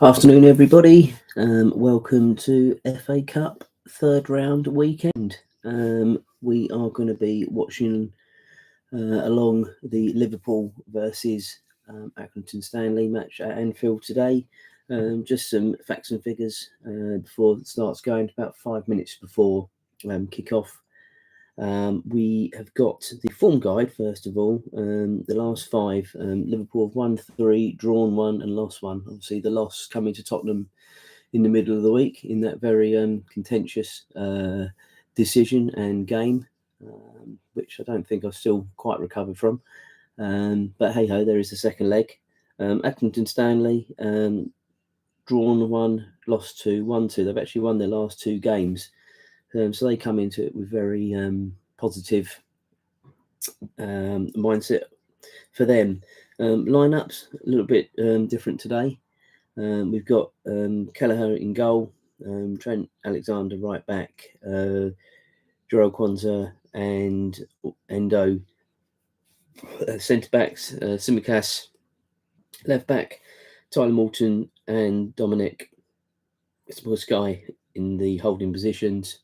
Afternoon, everybody. Welcome to FA Cup third round weekend. We are going to be watching along the Liverpool versus Accrington Stanley match at Anfield today. Just some facts and figures before it starts going. About 5 minutes before kick-off. We have got the form guide, first of all. The last five, Liverpool have won 3, drawn 1 and lost 1. Obviously, the loss coming to Tottenham in the middle of the week in that very contentious decision and game, which I don't think I've still quite recovered from. But hey-ho, there is the second leg. Accrington Stanley, drawn 1, lost 2, won 2. They've actually won their last 2 games. So they come into it with very positive mindset for them. Lineups a little bit different today. We've got Kelleher in goal, Trent Alexander right back, Jarrell Kwanzaa and Endo centre backs, Tsimikas left back, Tyler Morton and Dominic Sky in the holding positions.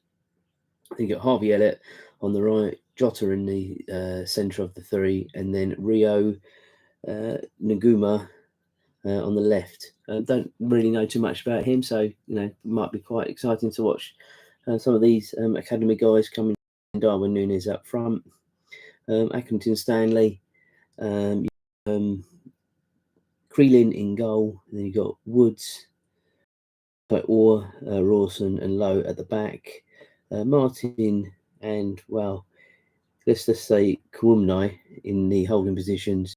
You got Harvey Elliott on the right, Jota in the centre of the 3, and then Rio Naguma on the left. Don't really know too much about him, so it might be quite exciting to watch some of these academy guys coming. Darwin Núñez up front, Accrington Stanley, Creelin in goal, and then you got Woods, Orr, Rawson, and Lowe at the back. Martin and, well, let's just say Kawumnai in the holding positions.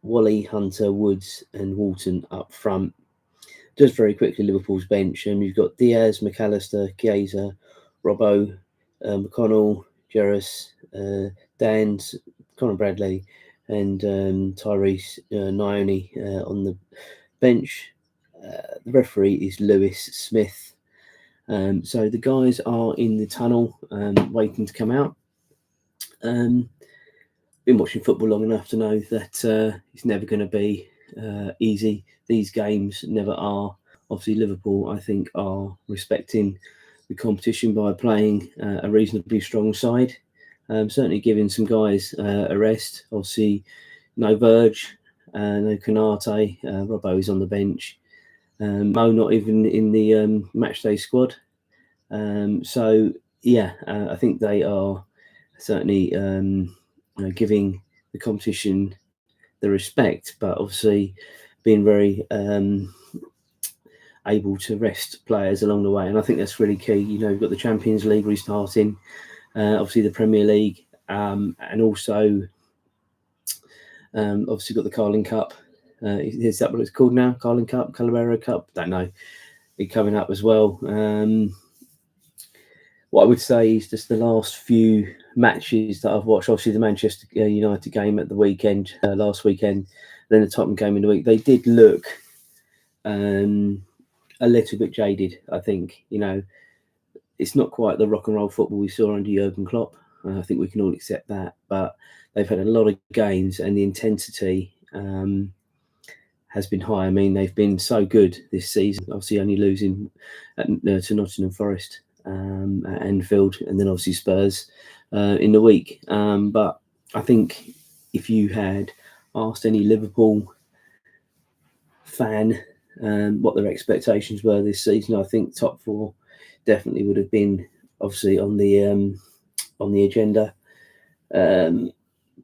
Wally, Hunter, Woods and Walton up front. Just very quickly, Liverpool's bench. You've got Diaz, McAllister, Chiesa, Robbo, McConnell, Jerris, Dans, Conor Bradley and Tyrese Nione on the bench. The referee is Lewis Smith. So the guys are in the tunnel waiting to come out. Been watching football long enough to know that it's never going to be easy. These games never are. Obviously, Liverpool, I think, are respecting the competition by playing a reasonably strong side. Certainly giving some guys a rest. Obviously, no Verge, no Canate. Robbo is on the bench. Mo not even in the matchday squad. So yeah, I think they are certainly giving the competition the respect, but obviously being very able to rest players along the way, and I think that's really key. You've got the Champions League restarting, obviously the Premier League, and also obviously got the Carling Cup. Is that what it's called now? Carling Cup, Calabero Cup? Don't know. Be coming up as well. What I would say is just the last few matches that I've watched, obviously the Manchester United game at the weekend, last weekend, then the Tottenham game in the week, they did look a little bit jaded, I think. It's not quite the rock and roll football we saw under Jurgen Klopp. I think we can all accept that, but they've had a lot of games and the intensity has been high. I mean, they've been so good this season, obviously only losing to Nottingham Forest at Anfield, and then obviously Spurs in the week. But I think if you had asked any Liverpool fan what their expectations were this season, I think top 4 definitely would have been obviously on the agenda.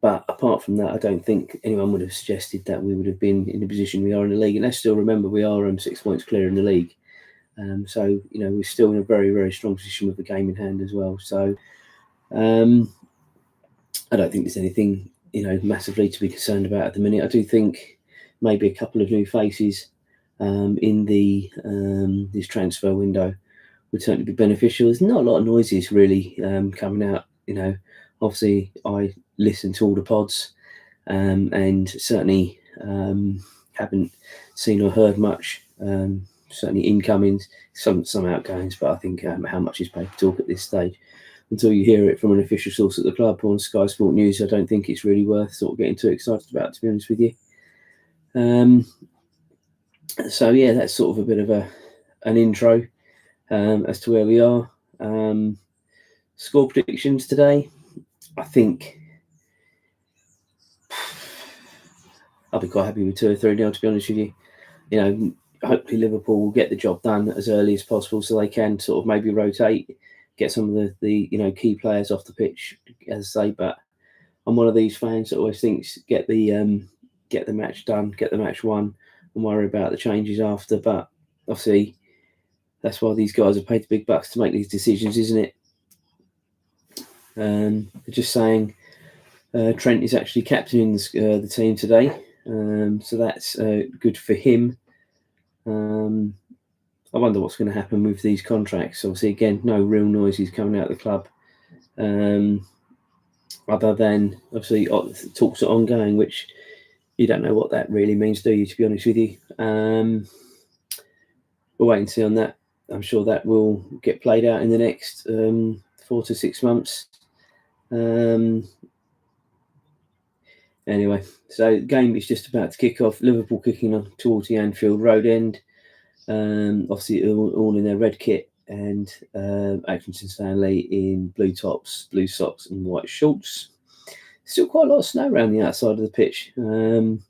But apart from that, I don't think anyone would have suggested that we would have been in the position we are in the league. And let's still remember we are 6 points clear in the league. So, we're still in a very, very strong position with the game in hand as well. So I don't think there's anything, massively to be concerned about at the minute. I do think maybe a couple of new faces in the this transfer window would certainly be beneficial. There's not a lot of noises really coming out. Obviously I listen to all the pods and certainly haven't seen or heard much. Certainly incomings, some outgoings, but I think how much is paper talk at this stage? Until you hear it from an official source at the club or on Sky Sport News, I don't think it's really worth sort of getting too excited about, to be honest with you. So yeah, that's sort of a bit of an intro as to where we are. Score predictions today. I think I'll be quite happy with 2 or 3-0, to be honest with you. You know, hopefully Liverpool will get the job done as early as possible so they can sort of maybe rotate, get some of the key players off the pitch, as I say. But I'm one of these fans that always thinks get the match done, get the match won, and worry about the changes after. But obviously, that's why these guys are paid the big bucks to make these decisions, isn't it? They're just saying Trent is actually captaining the team today, so that's good for him. I wonder what's going to happen with these contracts. Obviously, again, no real noises coming out of the club, other than obviously talks are ongoing, which you don't know what that really means, do you? To be honest with you, we'll wait and see on that. I'm sure that will get played out in the next 4 to 6 months. Anyway, so the game is just about to kick off. Liverpool kicking on towards the Anfield Road end. Obviously, all in their red kit, and Accrington Stanley in blue tops, blue socks, and white shorts. Still quite a lot of snow around the outside of the pitch. Don't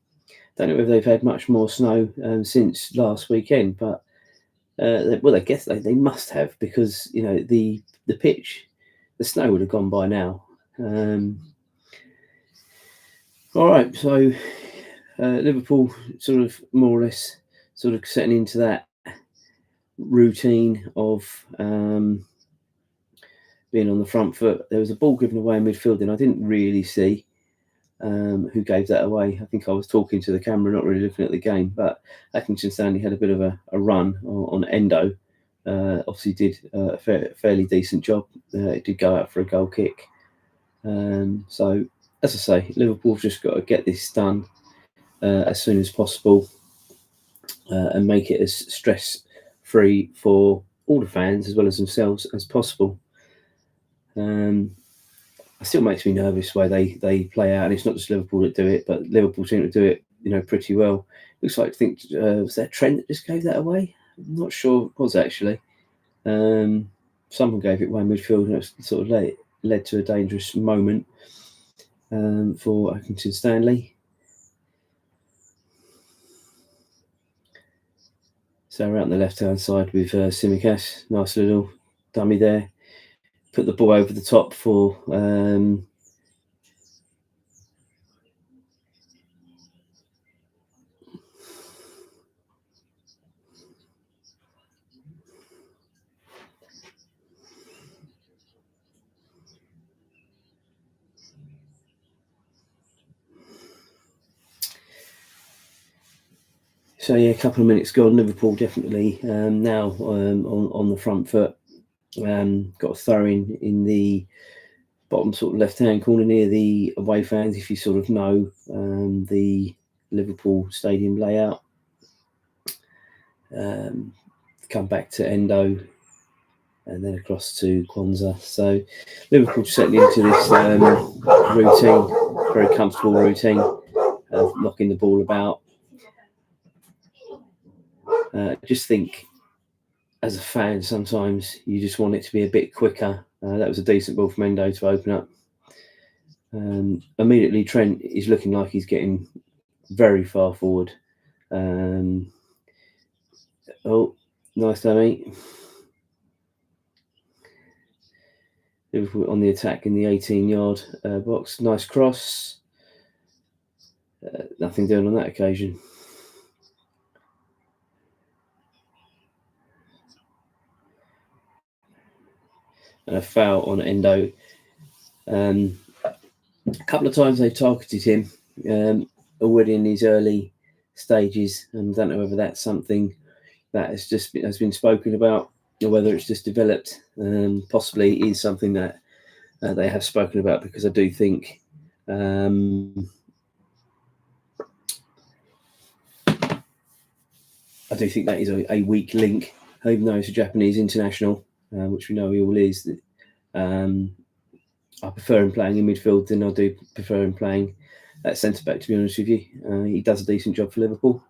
know if they've had much more snow since last weekend, but I guess they must have, because the pitch, the snow would have gone by now. All right, so Liverpool sort of more or less sort of setting into that routine of being on the front foot. There was a ball given away in midfield, and I didn't really see who gave that away. I think I was talking to the camera, not really looking at the game. But Accrington Stanley had a bit of a run on Endo. Obviously did a fairly decent job. It did go out for a goal kick. So, as I say, Liverpool have just got to get this done as soon as possible and make it as stress-free for all the fans as well as themselves as possible. It still makes me nervous the way they play out, and it's not just Liverpool that do it, but Liverpool seem to do it, pretty well. Looks like was that Trent that just gave that away? I'm not sure it was actually. Someone gave it away in midfield, and it sort of led to a dangerous moment for Accrington Stanley. So we're out on the left-hand side with Tsimikas. Nice little dummy there. Put the ball over the top for So yeah, a couple of minutes gone. Liverpool definitely now on the front foot. Got a throw in the bottom sort of left-hand corner near the away fans, if you sort of know the Liverpool stadium layout. Come back to Endo and then across to Kwanzaa. So Liverpool settling into this routine, very comfortable routine of knocking the ball about. Just think, as a fan, sometimes you just want it to be a bit quicker. That was a decent ball from Endo to open up. Immediately, Trent is looking like he's getting very far forward. Oh, nice dummy. Liverpool on the attack in the 18-yard box. Nice cross. Nothing doing on that occasion. And a foul on Endo. A couple of times they've targeted him already in these early stages, and I don't know whether that's something that has been spoken about, or whether it's just developed. Possibly is something that they have spoken about, because I do think that is a weak link, even though it's a Japanese international, which we know he all is. I prefer him playing in midfield than I do prefer him playing at centre back, to be honest with you. He does a decent job for Liverpool,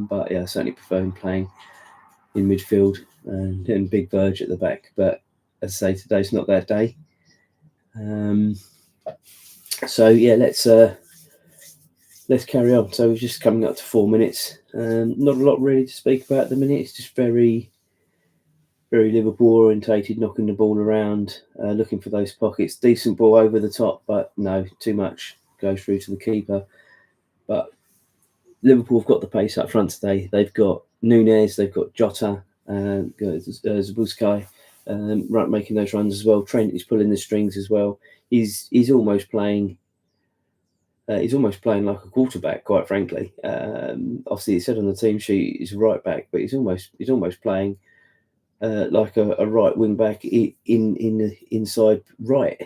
but yeah, I certainly prefer him playing in midfield and Big Verge at the back. But as I say, today's not that day. So yeah, let's carry on. So we're just coming up to 4 minutes. Not a lot really to speak about at the minute. It's just very Liverpool orientated, knocking the ball around, looking for those pockets. Decent ball over the top, but no, too much goes through to the keeper. But Liverpool have got the pace up front today. They've got Nunez, they've got Jota, Zabuzkai, right, making those runs as well. Trent is pulling the strings as well. He's almost playing. He's almost playing like a quarterback, quite frankly. Obviously, it said on the team sheet he's a right back, but he's almost playing like a right wing back in the inside right.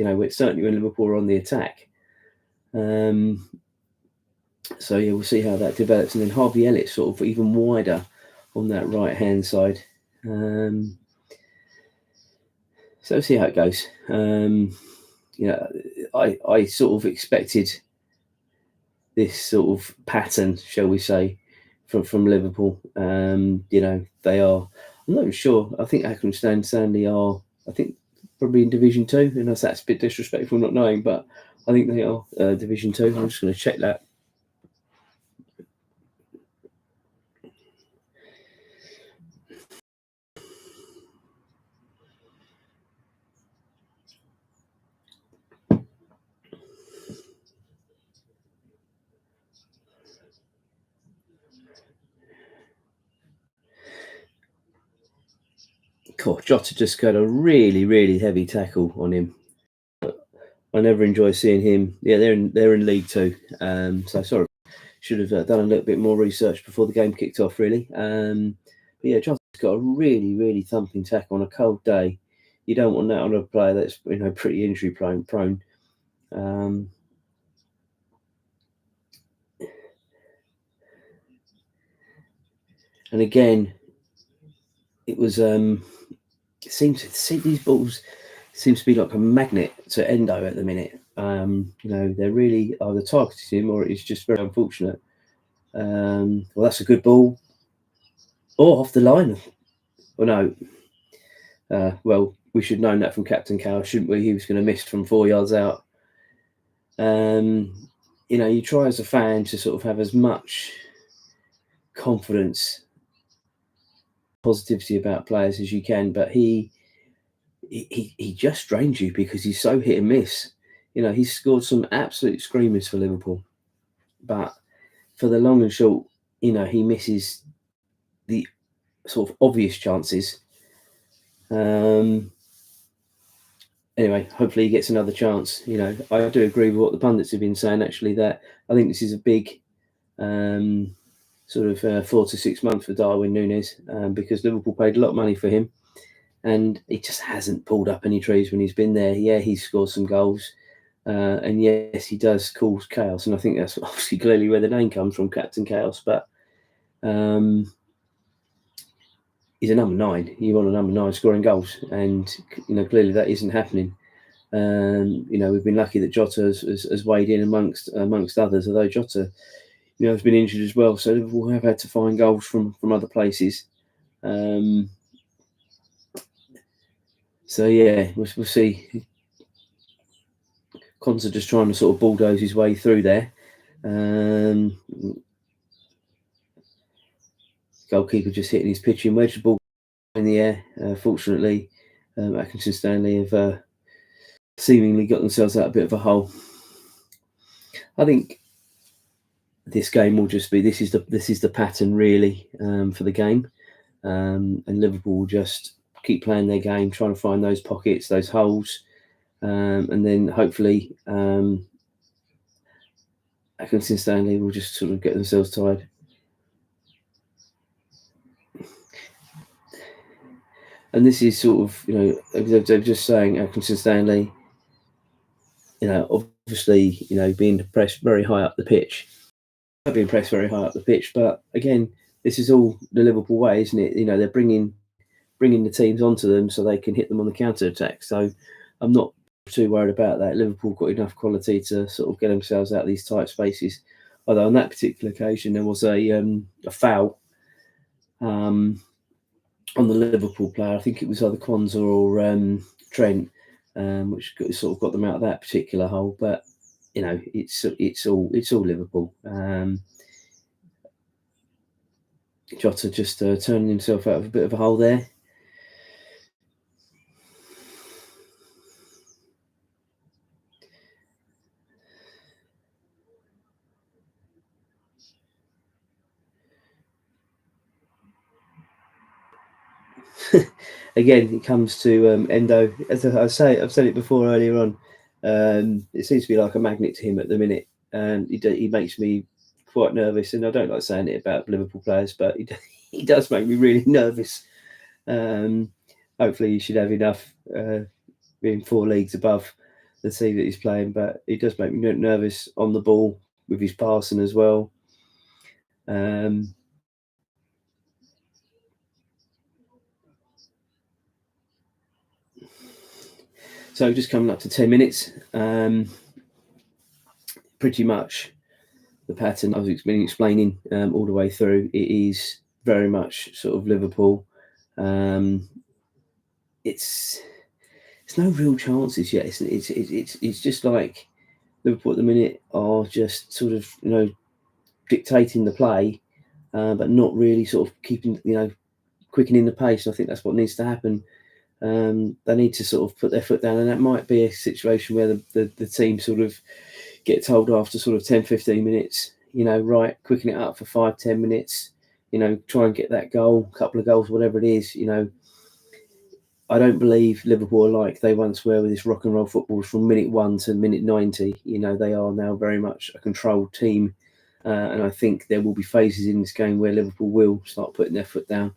It's certainly when Liverpool are on the attack. So yeah, we'll see how that develops, and then Harvey Elliott sort of even wider on that right hand side. So we'll see how it goes. I sort of expected this sort of pattern, shall we say, from Liverpool. They are. I'm not even sure. I think Accrington Stanley are. I think probably in Division 2, and that's a bit disrespectful not knowing, but I think they are Division 2. I'm just going to check that. God, Jota just got a really, really heavy tackle on him. I never enjoy seeing him. Yeah, they're in League 2. So sorry, should have done a little bit more research before the game kicked off, really. But yeah, Jota's got a really, really thumping tackle on a cold day. You don't want that on a player that's pretty injury prone. And again, it was. It seems to see these balls seems to be like a magnet to Endo at the minute. They're really either targeting him or it's just very unfortunate. Well, that's a good ball. Oh, off the line. Well, no. Well, we should have known that from Captain Cow, shouldn't we? He was going to miss from 4 yards out. You try as a fan to sort of have as much confidence, positivity about players as you can, but he just drains you because he's so hit and miss. He's scored some absolute screamers for Liverpool, but for the long and short, he misses the sort of obvious chances. Anyway, hopefully he gets another chance. I do agree with what the pundits have been saying, actually, that I think this is a big sort of 4 to 6 months for Darwin Núñez, because Liverpool paid a lot of money for him and he just hasn't pulled up any trees when he's been there. Yeah, he's scored some goals. And yes, he does cause chaos. And I think that's obviously clearly where the name comes from, Captain Chaos. But he's a number 9. You want a number 9 scoring goals. And, clearly that isn't happening. We've been lucky that Jota has weighed in amongst others, although Jota, has been injured as well. So Liverpool have had to find goals from other places. So yeah, we'll see. Konsa just trying to sort of bulldoze his way through there. Goalkeeper just hitting his pitching wedge, the ball in the air. Fortunately, Accrington Stanley have seemingly got themselves out a bit of a hole. I think this game will just be this is the pattern really for the game, and Liverpool will just keep playing their game, trying to find those pockets, those holes, and then hopefully Accrington Stanley will just sort of get themselves tired. And this is sort of, they're just saying Accrington Stanley, obviously, being pressed very high up the pitch. Being pressed very high up the pitch, but again, this is all the Liverpool way, isn't it? They're bringing the teams onto them so they can hit them on the counter attack. So I'm not too worried about that. Liverpool got enough quality to sort of get themselves out of these tight spaces. Although on that particular occasion there was a foul on the Liverpool player. I think it was either Kwanzaa or Trent, which sort of got them out of that particular hole. But you know, it's all Liverpool. Jota just turning himself out of a bit of a hole there. Again, it comes to Endo. As I've said it before earlier on. It seems to be like a magnet to him at the minute, and he makes me quite nervous. And I don't like saying it about Liverpool players, but he does make me really nervous. Hopefully, he should have enough, being 4 leagues above the team that he's playing. But he does make me nervous on the ball with his passing as well. So just coming up to 10 minutes, pretty much the pattern I've been explaining all the way through. It is very much sort of Liverpool. It's no real chances yet. It's just like Liverpool at the minute are just sort of dictating the play, but not really sort of keeping quickening the pace. I think that's what needs to happen. They need to sort of put their foot down, and that might be a situation where the team sort of get told after sort of 10-15 minutes, right, quicken it up for 5-10 minutes, try and get that goal, couple of goals, whatever it is. I don't believe Liverpool are like they once were with this rock and roll football from minute 1 to minute 90. They are now very much a controlled team, and I think there will be phases in this game where Liverpool will start putting their foot down.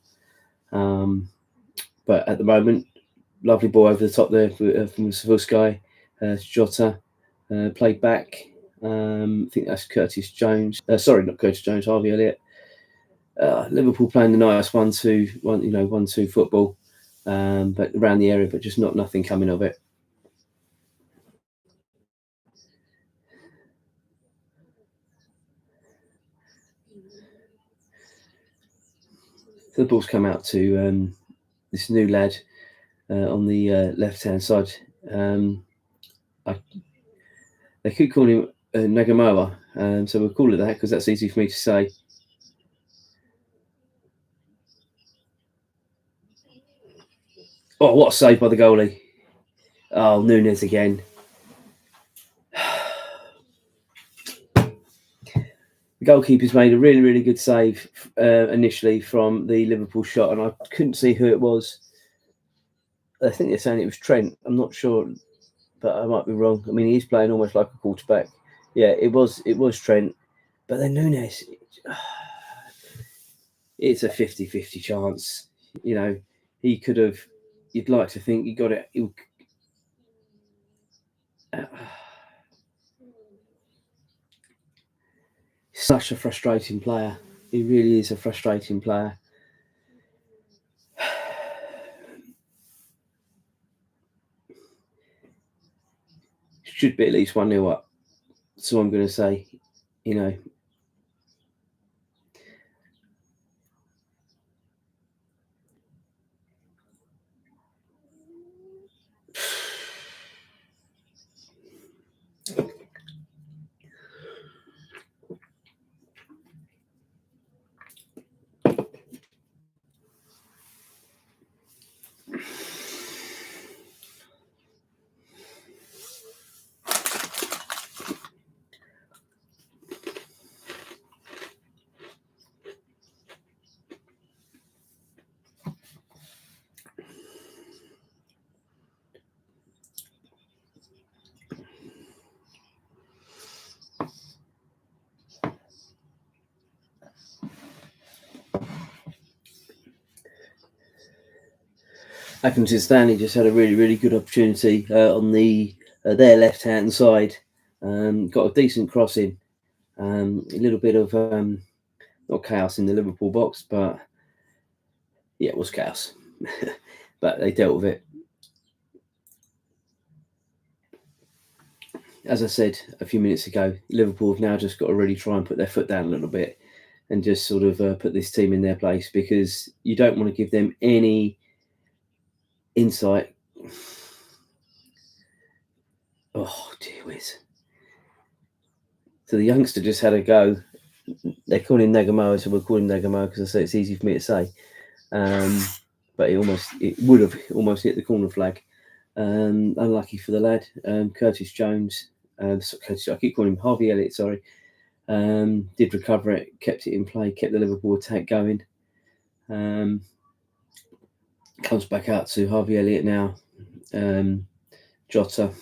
But at the moment, lovely ball over the top there from Savusky. Jota played back. I think that's Curtis Jones. Sorry, not Curtis Jones. Harvey Elliott. Liverpool playing the nice 1-2 football, but around the area, but just nothing coming of it. So the ball's come out to this new lad on the left-hand side. They could call him Nagamoa, so we'll call it that because that's easy for me to say. Oh, what a save by the goalie. Oh, Nunes again. The goalkeeper's made a really, really good save initially from the Liverpool shot, and I couldn't see who it was. I think they're saying it was Trent. I'm not sure, but I might be wrong. I mean, he's playing almost like a quarterback. Yeah, it was Trent. But then Nunes, it's a 50-50 chance. He could have, you'd like to think he got it. Such a frustrating player. He really is a frustrating player. Should be at least 1-0 up. So I'm going to say, Accrington Stanley just had a really, really good opportunity on their left-hand side. Got a decent crossing. A little bit of not chaos in the Liverpool box, but yeah, it was chaos. But they dealt with it. as I said a few minutes ago, Liverpool have now just got to really try and put their foot down a little bit and just sort of put this team in their place, because you don't want to give them any insight. Oh, dear whiz. So the youngster just had a go. They call him Nagamoa, so we'll call him Nagamoa because I say it's easy for me to say. But it would have almost hit the corner flag. Unlucky for the lad. Curtis Jones, I keep calling him Harvey Elliott, sorry. Did recover it, kept it in play, kept the Liverpool attack going. Comes back out to Harvey Elliott now. Jota.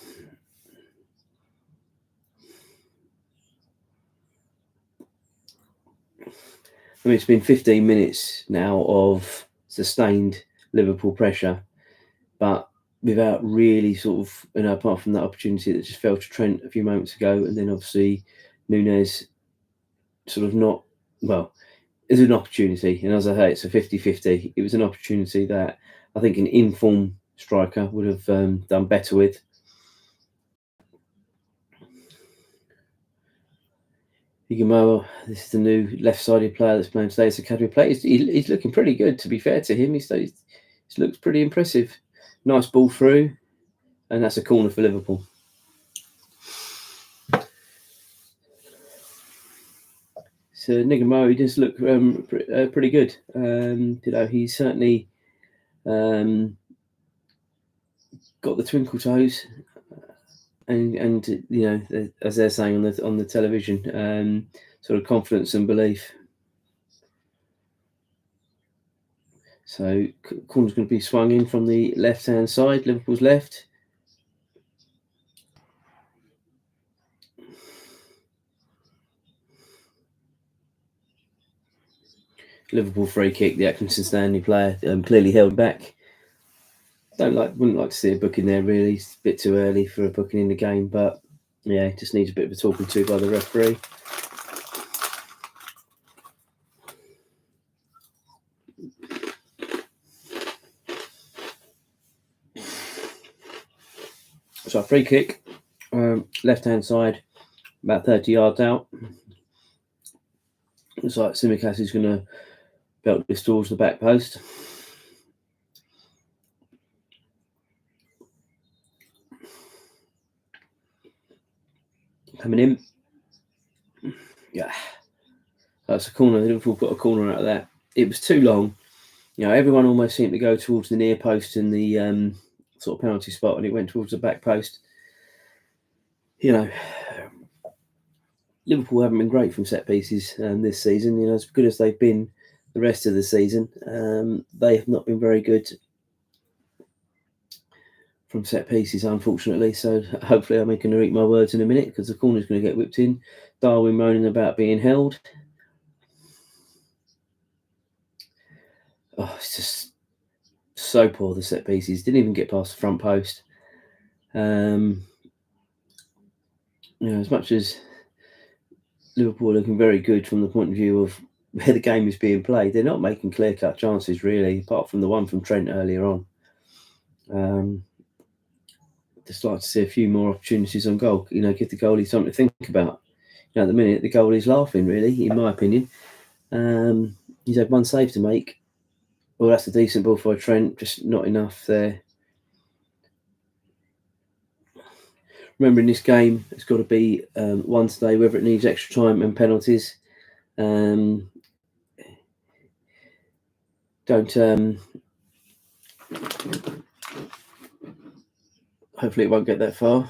I mean, it's been 15 minutes now of sustained Liverpool pressure, but without really sort of, apart from that opportunity that just fell to Trent a few moments ago, and then obviously Nunes sort of not, well, it's an opportunity, and as I say, it's a 50-50. It was an opportunity that I think an in-form striker would have done better with. Igamoa, this is the new left-sided player that's playing today. It's academy player. He's looking pretty good, to be fair to him. He looks pretty impressive. Nice ball through, and that's a corner for Liverpool. So Nigamo, he does look pretty good. He's certainly got the twinkle toes, and as they're saying on the television, sort of confidence and belief. So corner's going to be swung in from the left-hand side, Liverpool's left. Liverpool free kick, the Accrington Stanley player clearly held back. Wouldn't like to see a booking there really. It's a bit too early for a booking in the game, but yeah, just needs a bit of a talking to by the referee. So a free kick, left-hand side, about 30 yards out. Looks like Tsimikas is going to belt this towards the back post. Coming in. Yeah. That's a corner. Liverpool got a corner out of that. It was too long. Everyone almost seemed to go towards the near post in the sort of penalty spot, and it went towards the back post. Liverpool haven't been great from set pieces this season. As good as they've been the rest of the season, they have not been very good from set pieces, unfortunately. So hopefully I'm going to eat my words in a minute, because the corner's going to get whipped in. Darwin moaning about being held. Oh, it's just so poor, the set pieces. Didn't even get past the front post. As much as Liverpool are looking very good from the point of view of where the game is being played, they're not making clear-cut chances, really, apart from the one from Trent earlier on. Just like to see a few more opportunities on goal. Give the goalie something to think about. At the minute, the goalie's laughing, really, in my opinion. He's had one save to make. Well, that's a decent ball for Trent, just not enough there. Remembering this game, it's got to be one today, whether it needs extra time and penalties. Hopefully it won't get that far.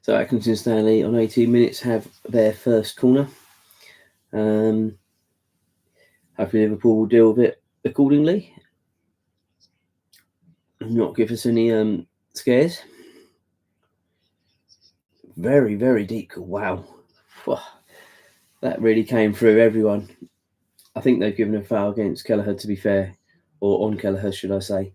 So Accrington Stanley on 18 minutes have their first corner. Hopefully Liverpool will deal with it accordingly and not give us any scares. Very, very deep. Wow. That really came through everyone. I think they've given a foul against Kelleher, to be fair. or on Kelleher, should I say.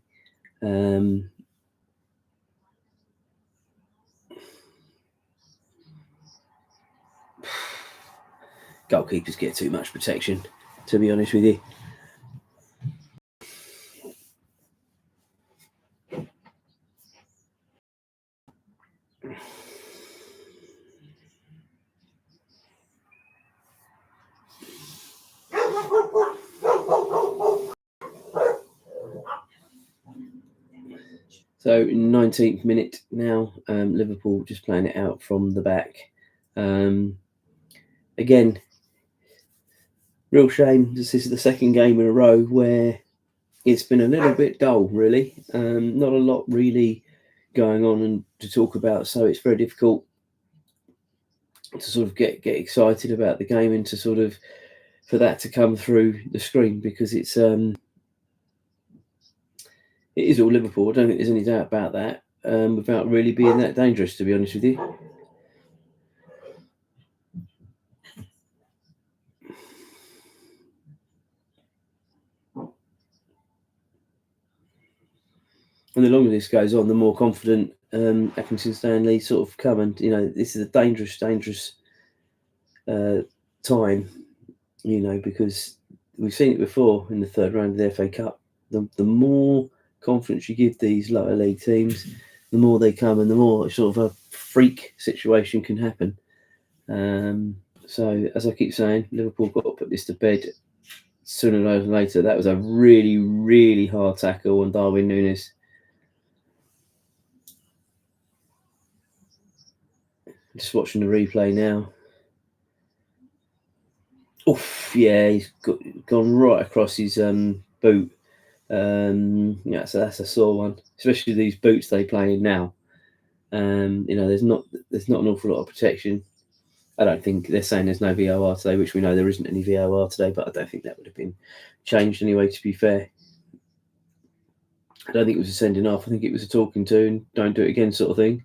Goalkeepers get too much protection, to be honest with you. So 19th minute now, Liverpool just playing it out from the back. Again, real shame. This is the second game in a row where it's been a little bit dull, really. Not a lot really going on and to talk about, so it's very difficult to sort of get excited about the game and to sort of for that to come through the screen, because it is all Liverpool. I don't think there's any doubt about that. Without really being that dangerous, to be honest with you. And the longer this goes on, the more confident Accrington Stanley sort of come. And this is a dangerous time, because we've seen it before in the third round of the FA Cup. The more confidence you give these lower league teams, the more they come, and the more sort of a freak situation can happen. So, as I keep saying, Liverpool got to put this to bed sooner rather than later. That was a really, really hard tackle on Darwin Núñez. Just watching the replay now. Oof, yeah, he's gone right across his boot. Yeah, so that's a sore one, especially these boots they play in now. There's not an awful lot of protection. I don't think they're saying there's no VAR today, which we know there isn't any VAR today, but I don't think that would have been changed anyway, to be fair. I don't think it was a sending off. I think it was a talking to and don't do it again sort of thing.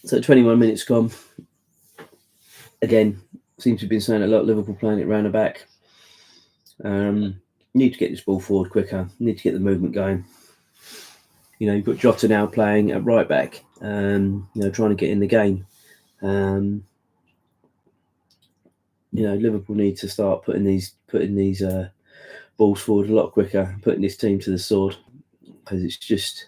So 21 minutes gone. Again, seems to have been saying a lot. Liverpool playing it round the back. Need to get this ball forward quicker. Need to get the movement going. You've got Jota now playing at right back. Trying to get in the game. Liverpool need to start putting these balls forward a lot quicker, putting this team to the sword, because it's just.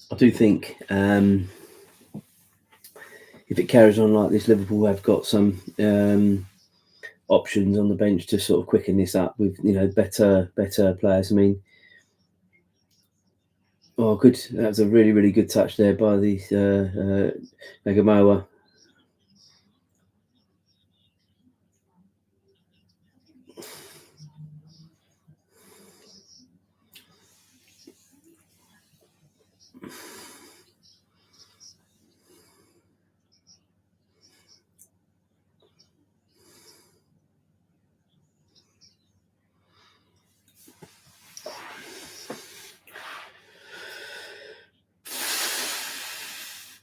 I do think if it carries on like this, Liverpool have got some options on the bench to sort of quicken this up with better players. I mean, good. That was a really, really good touch there by the Nagamoa.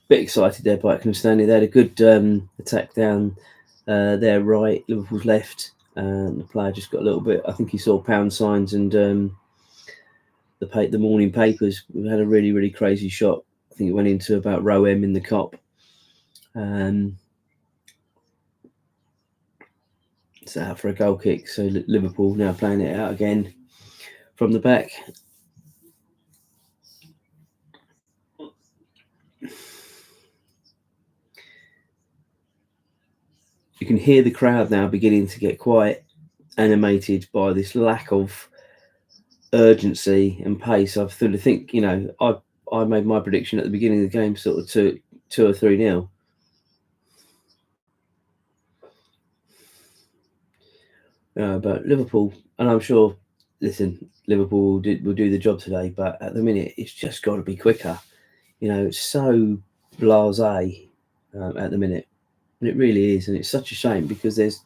Bit excited there by Accrington Stanley. They had a good attack down their right, Liverpool's left. The player just got a little bit. I think he saw pound signs and the morning papers. We had a really, really crazy shot. I think it went into about row M in the Cop. It's out for a goal kick. So Liverpool now playing it out again from the back. you can hear the crowd now beginning to get quite animated by this lack of urgency and pace. I think, I made my prediction at the beginning of the game, sort of 2 or 3-0. But Liverpool, and I'm sure, listen, Liverpool will do the job today, but at the minute, it's just got to be quicker. It's so blasé at the minute. And it really is. And it's such a shame because there's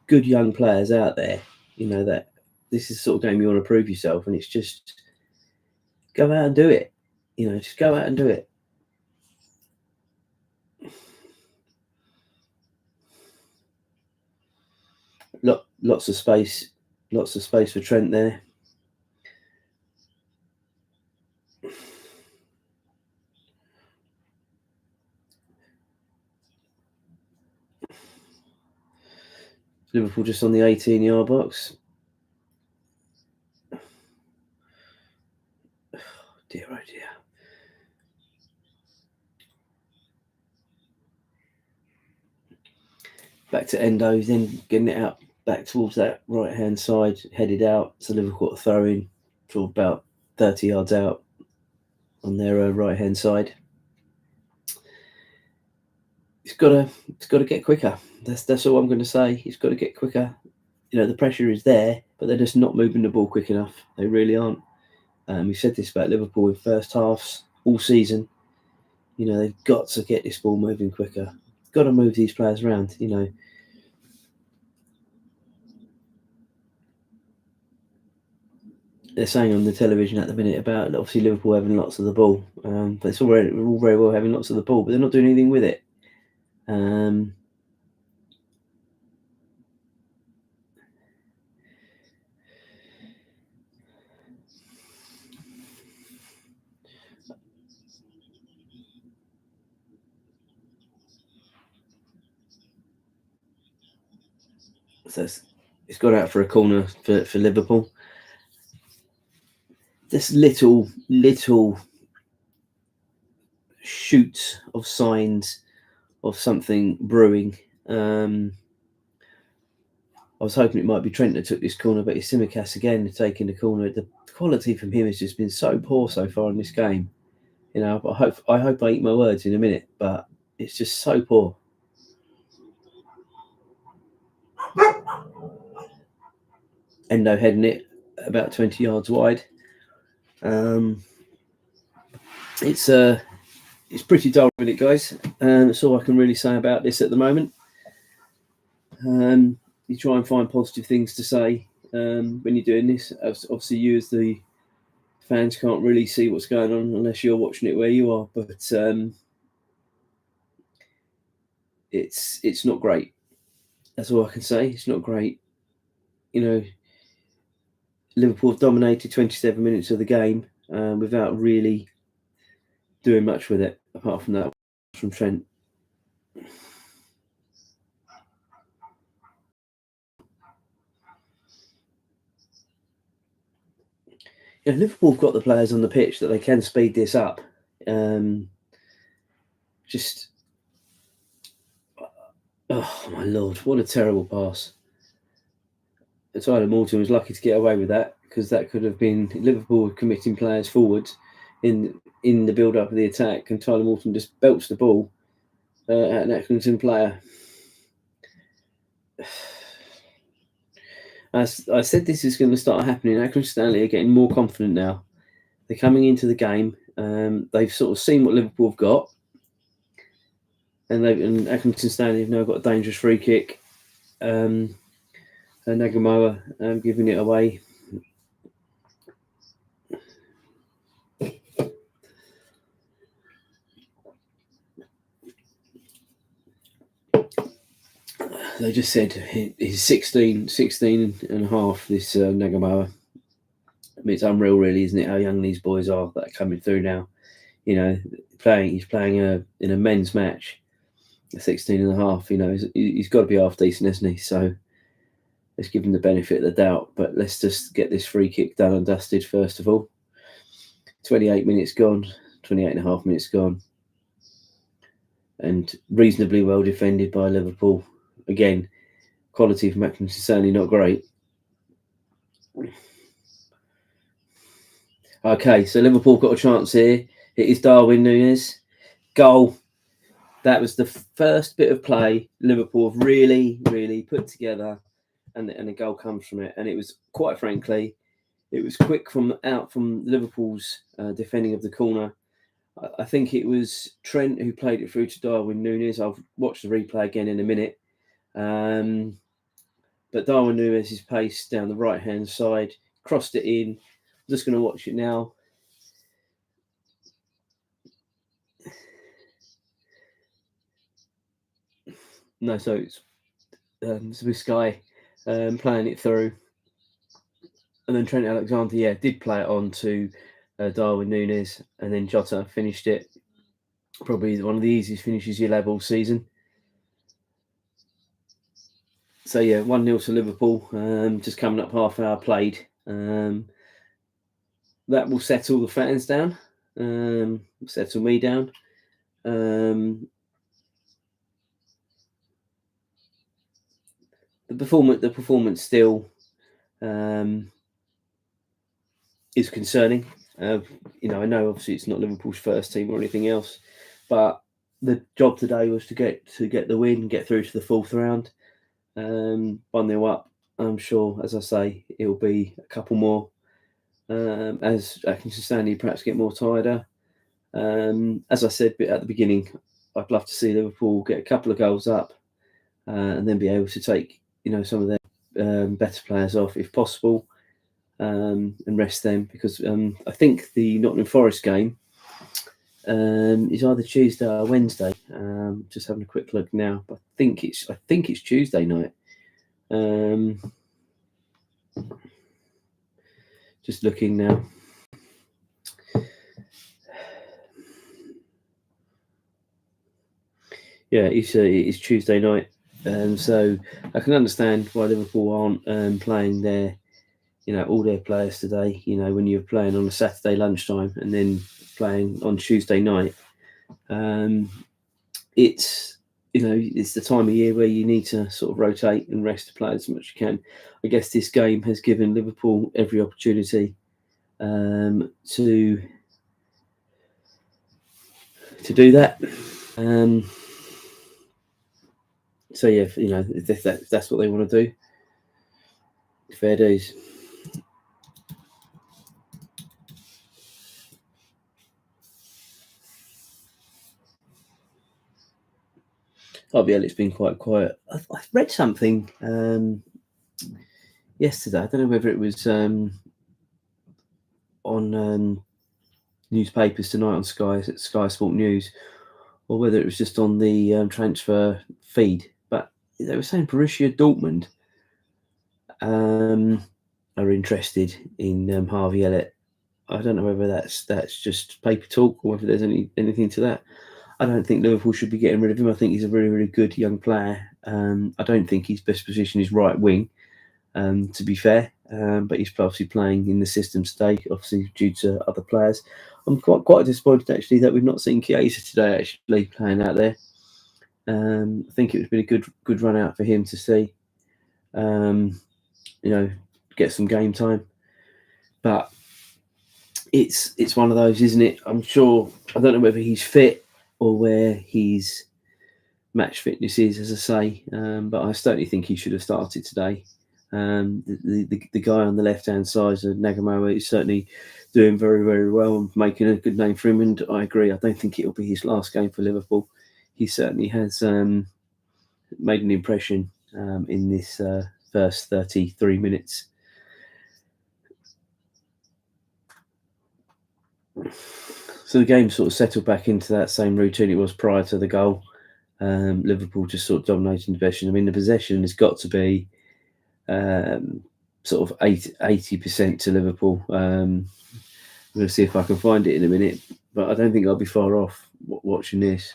good young players out there, that this is the sort of game you want to prove yourself. And it's just go out and do it. Just go out and do it. Lots of space for Trent there. Liverpool just on the 18-yard box. Oh, dear, oh dear. Back to Endo, then getting it out back towards that right-hand side, headed out. So Liverpool got a throw in for about 30 yards out on their right-hand side. It's got to get quicker. That's all I'm going to say. It's got to get quicker. The pressure is there, but they're just not moving the ball quick enough. They really aren't. We said this about Liverpool in first halves all season. They've got to get this ball moving quicker. Got to move these players around. They're saying on the television at the minute about obviously Liverpool having lots of the ball, but it's all very well having lots of the ball, but they're not doing anything with it. So it's got out for a corner for Liverpool. This little shoots of signs of something brewing. I was hoping it might be Trent that took this corner, but it's Tsimikas again taking the corner. The quality from him has just been so poor so far in this game. I hope I eat my words in a minute, but it's just so poor. Endo heading it about 20 yards wide. It's pretty dull, isn't it, guys? That's all I can really say about this at the moment. You try and find positive things to say when you're doing this. Obviously, you as the fans can't really see what's going on unless you're watching it where you are. But it's not great. That's all I can say. It's not great. Liverpool have dominated 27 minutes of the game without really doing much with it, apart from that from Trent. Liverpool have got the players on the pitch that they can speed this up. Oh my lord, what a terrible pass. Tyler Morton was lucky to get away with that because that could have been Liverpool committing players forward in the build-up of the attack, and Tyler Morton just belts the ball at an Accrington player. As I said, this is going to start happening. Accrington Stanley are getting more confident now. They're coming into the game. They've sort of seen what Liverpool have got, and Accrington Stanley have now got a dangerous free kick. And Nagamoa giving it away. They just said he's 16 and a half, this Nagamoa. I mean, it's unreal, really, isn't it, how young these boys are that are coming through now. He's playing in a men's match at 16 and a half. He's got to be half decent, isn't he? So let's give him the benefit of the doubt, but let's just get this free kick done and dusted first of all. 28 minutes gone, 28 and a half minutes gone, and reasonably well defended by Liverpool. again, quality from Accrington Stanley not great. Okay, so Liverpool got a chance here. It is Darwin Núñez. Goal. That was the first bit of play Liverpool have really, really put together, and a goal comes from it. And it was, quite frankly, it was quick from Liverpool's defending of the corner. I think it was Trent who played it through to Darwin Núñez. I'll watch the replay again in a minute. But Darwin Núñez's pace down the right-hand side, crossed it in. I'm just going to watch it now. No, so it's this guy playing it through. And then Trent Alexander, did play it on to Darwin Núñez. And then Jota finished it. Probably one of the easiest finishes you'll have all season. So, 1-0 to Liverpool. Just coming up half hour played. That will settle the fans down. Settle me down. The performance still is concerning. I know obviously it's not Liverpool's first team or anything else, but the job today was to get the win, get through to the fourth round. 1-0 up. I'm sure, as I say, it'll be a couple more as Accrington Stanley perhaps get more tighter. As I said at the beginning, I'd love to see Liverpool get a couple of goals up and then be able to take some of their better players off if possible, and rest them, because I think the Nottingham Forest game is either Tuesday or Wednesday. Just having a quick look now, but I think it's Tuesday night. Just looking now. Yeah, it's Tuesday night, so I can understand why Liverpool aren't playing their, all their players today. When you're playing on a Saturday lunchtime and then playing on Tuesday night, it's the time of year where you need to sort of rotate and rest the players as much as you can. I guess this game has given Liverpool every opportunity to do that. So if that's what they want to do, fair dues. It's been quite quiet. I read something yesterday. I don't know whether it was on newspapers tonight on Sky Sport News, or whether it was just on the transfer feed. But they were saying Borussia Dortmund are interested in Harvey Elliott. I don't know whether that's just paper talk or whether there's anything to that. I don't think Liverpool should be getting rid of him. I think he's a really, really good young player. I don't think his best position is right wing, to be fair. But he's obviously playing in the system today, obviously due to other players. I'm quite disappointed actually that we've not seen Chiesa today actually playing out there. I think it would have been a good run out for him to see. Get some game time. But it's one of those, isn't it? I'm sure, I don't know whether he's fit or where his match fitness is, as I say. But I certainly think he should have started today. The guy on the left-hand side of Nagamoa is certainly doing very, very well and making a good name for him. And I agree. I don't think it'll be his last game for Liverpool. He certainly has made an impression in this first 33 minutes. So the game sort of settled back into that same routine it was prior to the goal. Liverpool just sort of dominating the possession. I mean, the possession has got to be sort of 80% to Liverpool. I'm going to see if I can find it in a minute, but I don't think I'll be far off watching this.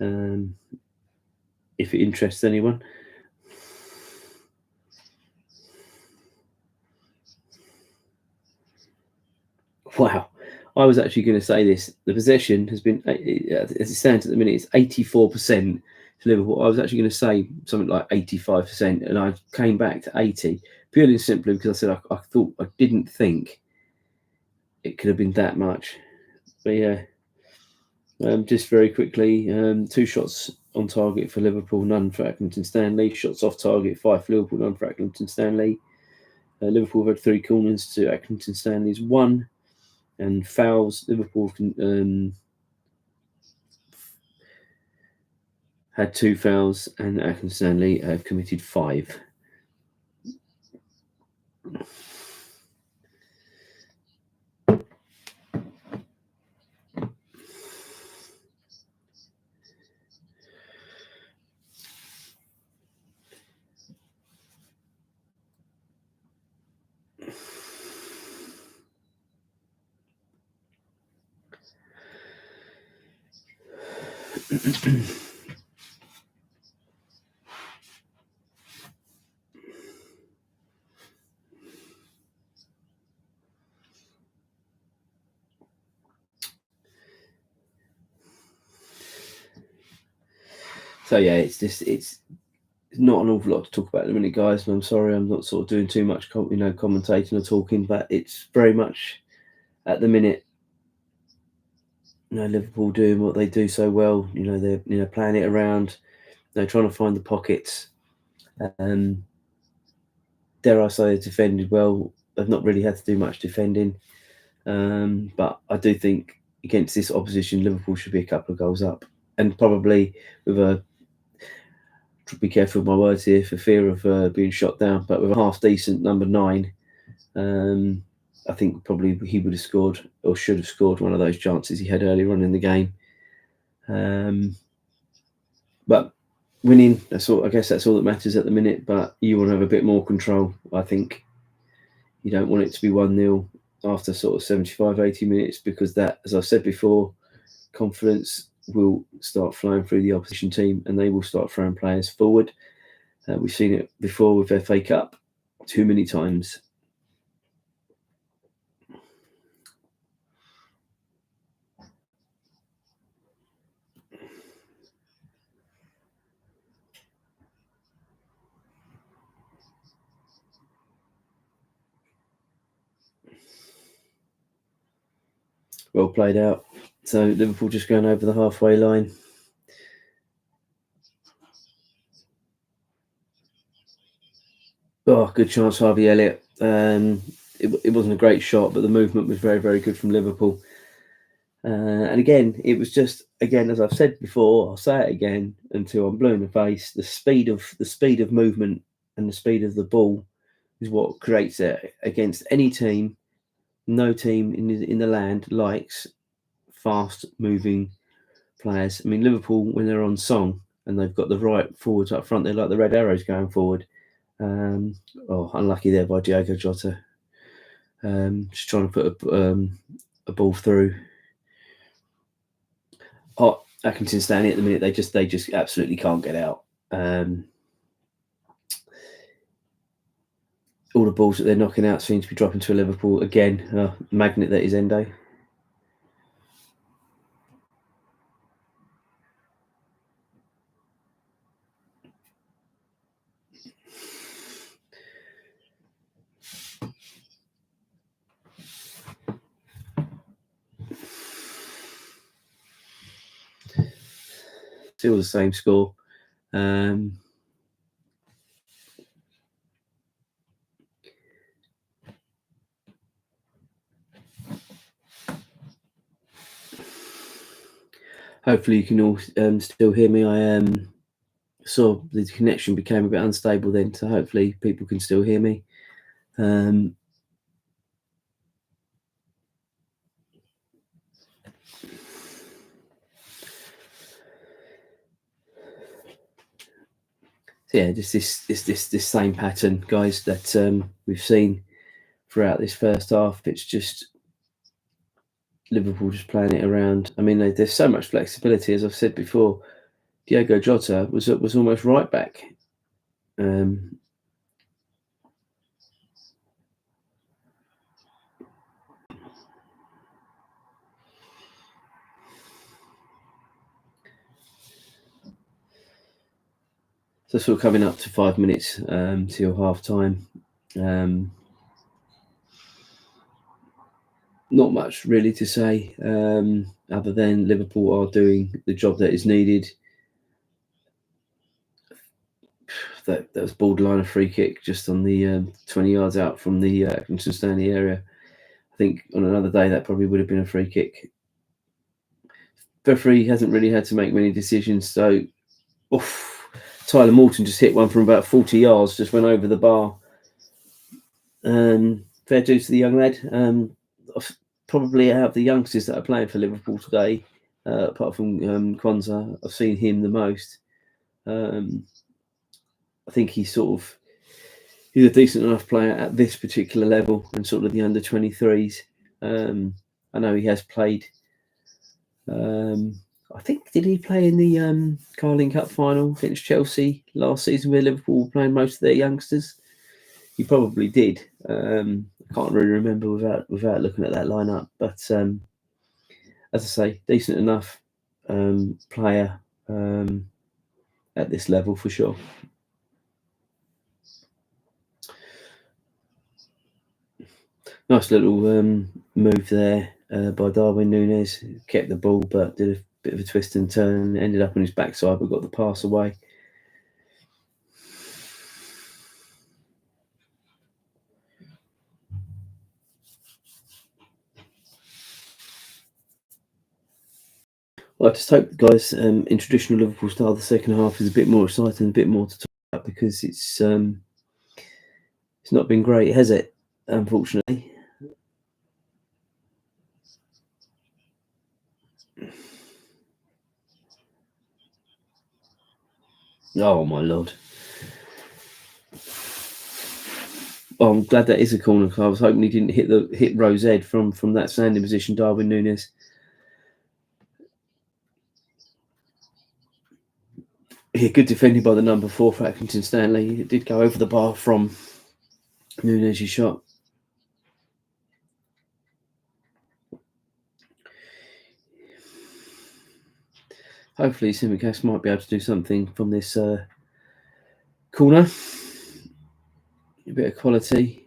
If it interests anyone. Wow. I was actually going to say this. The possession has been, as it stands at the minute, it's 84% for Liverpool. I was actually going to say something like 85%, and I came back to 80 purely and simply because I said I didn't think it could have been that much. But yeah, just very quickly, 2 shots on target for Liverpool, none for Accrington Stanley. Shots off target, 5 for Liverpool, none for Accrington Stanley. Liverpool have had 3 corners to Accrington Stanley's 1, and fouls. Liverpool had 2 fouls, and Accrington Stanley have committed 5. So yeah, it's not an awful lot to talk about in a minute, guys. I'm sorry, I'm not sort of doing too much, commentating or talking, but it's very much at the minute, Liverpool doing what they do so well. They're playing it around. They're trying to find the pockets. Dare I say, they've defended well. They've not really had to do much defending, but I do think against this opposition, Liverpool should be a couple of goals up, and probably with a. Be careful with my words here for fear of being shot down, but with a half decent number 9, I think probably he would have scored or should have scored one of those chances he had earlier on in the game. But winning, I guess that's all that matters at the minute, but you want to have a bit more control. I think you don't want it to be 1-0 after sort of 75, 80 minutes, because that, as I've said before, confidence will start flowing through the opposition team and they will start throwing players forward. We've seen it before with FA Cup too many times. Well played out. So Liverpool just going over the halfway line. Oh, good chance, Harvey Elliott. It wasn't a great shot, but the movement was very, very good from Liverpool. And again, it was just, as I've said before, I'll say it again until I'm blue in the face. The speed of movement and the speed of the ball is what creates it against any team. No team in the land likes fast-moving players. I mean, Liverpool, when they're on song and they've got the right forwards up front, they're like the red arrows going forward. Unlucky there by Diogo Jota. Just trying to put a ball through. Accrington Stanley at the minute, they just absolutely can't get out. All the balls that they're knocking out seem to be dropping to Liverpool again. Magnet that is Endo. Still the same score. Hopefully you can all still hear me. I saw the connection became a bit unstable then, so hopefully people can still hear me. Yeah, just this same pattern, guys, that we've seen throughout this first half. It's just Liverpool just playing it around. I mean, there's so much flexibility, as I've said before. Diogo Jota was almost right back. So sort of coming up to 5 minutes till half time. Not much really to say, other than Liverpool are doing the job that is needed. That was borderline a free kick just on the 20 yards out from the Accrington Stanley area. I think on another day that probably would have been a free kick. Referee hasn't really had to make many decisions, so Tyler Morton just hit one from about 40 yards, just went over the bar. Fair dues to the young lad. Probably out of the youngsters that are playing for Liverpool today, apart from Kwanzaa, I've seen him the most. I think he's a decent enough player at this particular level and sort of the under 23s. I know he has played. I think, did he play in the Carling Cup final against Chelsea last season where Liverpool were playing most of their youngsters? He probably did. I can't really remember without looking at that lineup. But as I say, decent enough player at this level for sure. Nice little move there by Darwin Núñez. Kept the ball, but did a bit of a twist and turn. Ended up on his backside, but got the pass away. Well, I just hope, guys, in traditional Liverpool style, the second half is a bit more exciting, a bit more to talk about, because it's not been great, has it? Unfortunately. Oh my lord! Oh, I'm glad that is a corner. I was hoping he didn't hit Rose Ed from that standing position, Darwin Núñez. Yeah, good defending by the number 4 for Accrington Stanley. It did go over the bar from Núñez's shot. Hopefully, Simicast might be able to do something from this corner. A bit of quality.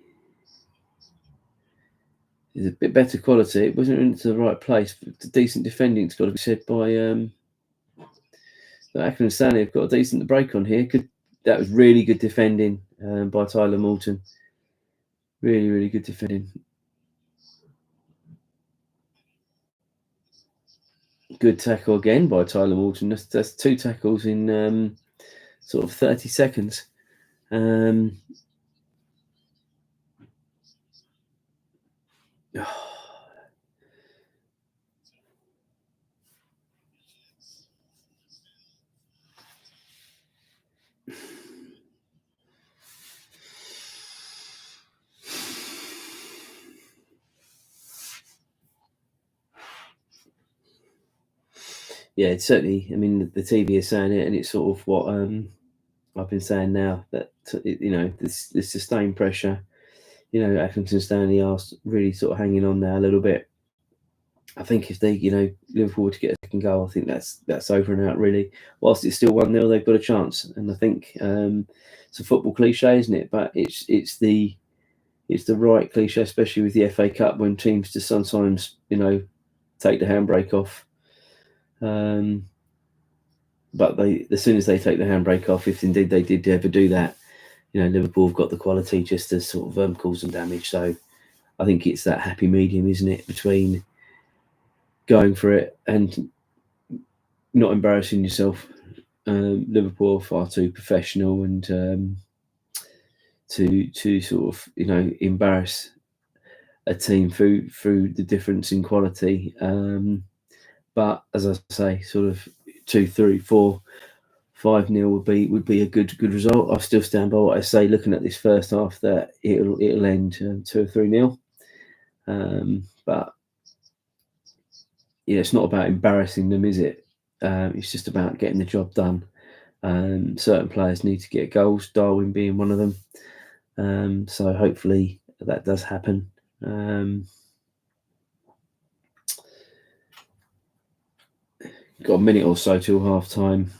It's a bit better quality. It wasn't into the right place, but the decent defending, it's got to be said by Accrington Stanley. Have got a decent break on here. That was really good defending by Tyler Morton. Really, really good defending. Good tackle again by Tyler Morton. That's 2 tackles in sort of 30 seconds. Yeah, it's certainly. I mean, the TV is saying it, and it's sort of what I've been saying now, that this sustained pressure. Accrington Stanley are really sort of hanging on there a little bit. I think if they, Liverpool were to get a second goal, I think that's over and out really. Whilst it's still 1-0, they've got a chance, and I think it's a football cliche, isn't it? But it's the right cliche, especially with the FA Cup, when teams just sometimes take the handbrake off. But as soon as they take the handbrake off, if indeed they did ever do that, Liverpool have got the quality just to sort of cause some damage. So I think it's that happy medium, isn't it, between going for it and not embarrassing yourself. Liverpool are far too professional and to sort of embarrass a team through the difference in quality. But as I say, sort of 2-3-4. 5-0 would be a good result. I still stand by what I say. Looking at this first half, that it'll end 2 or 3-0. But it's not about embarrassing them, is it? It's just about getting the job done. Certain players need to get goals, Darwin being one of them. So hopefully that does happen. Got a minute or so till half time.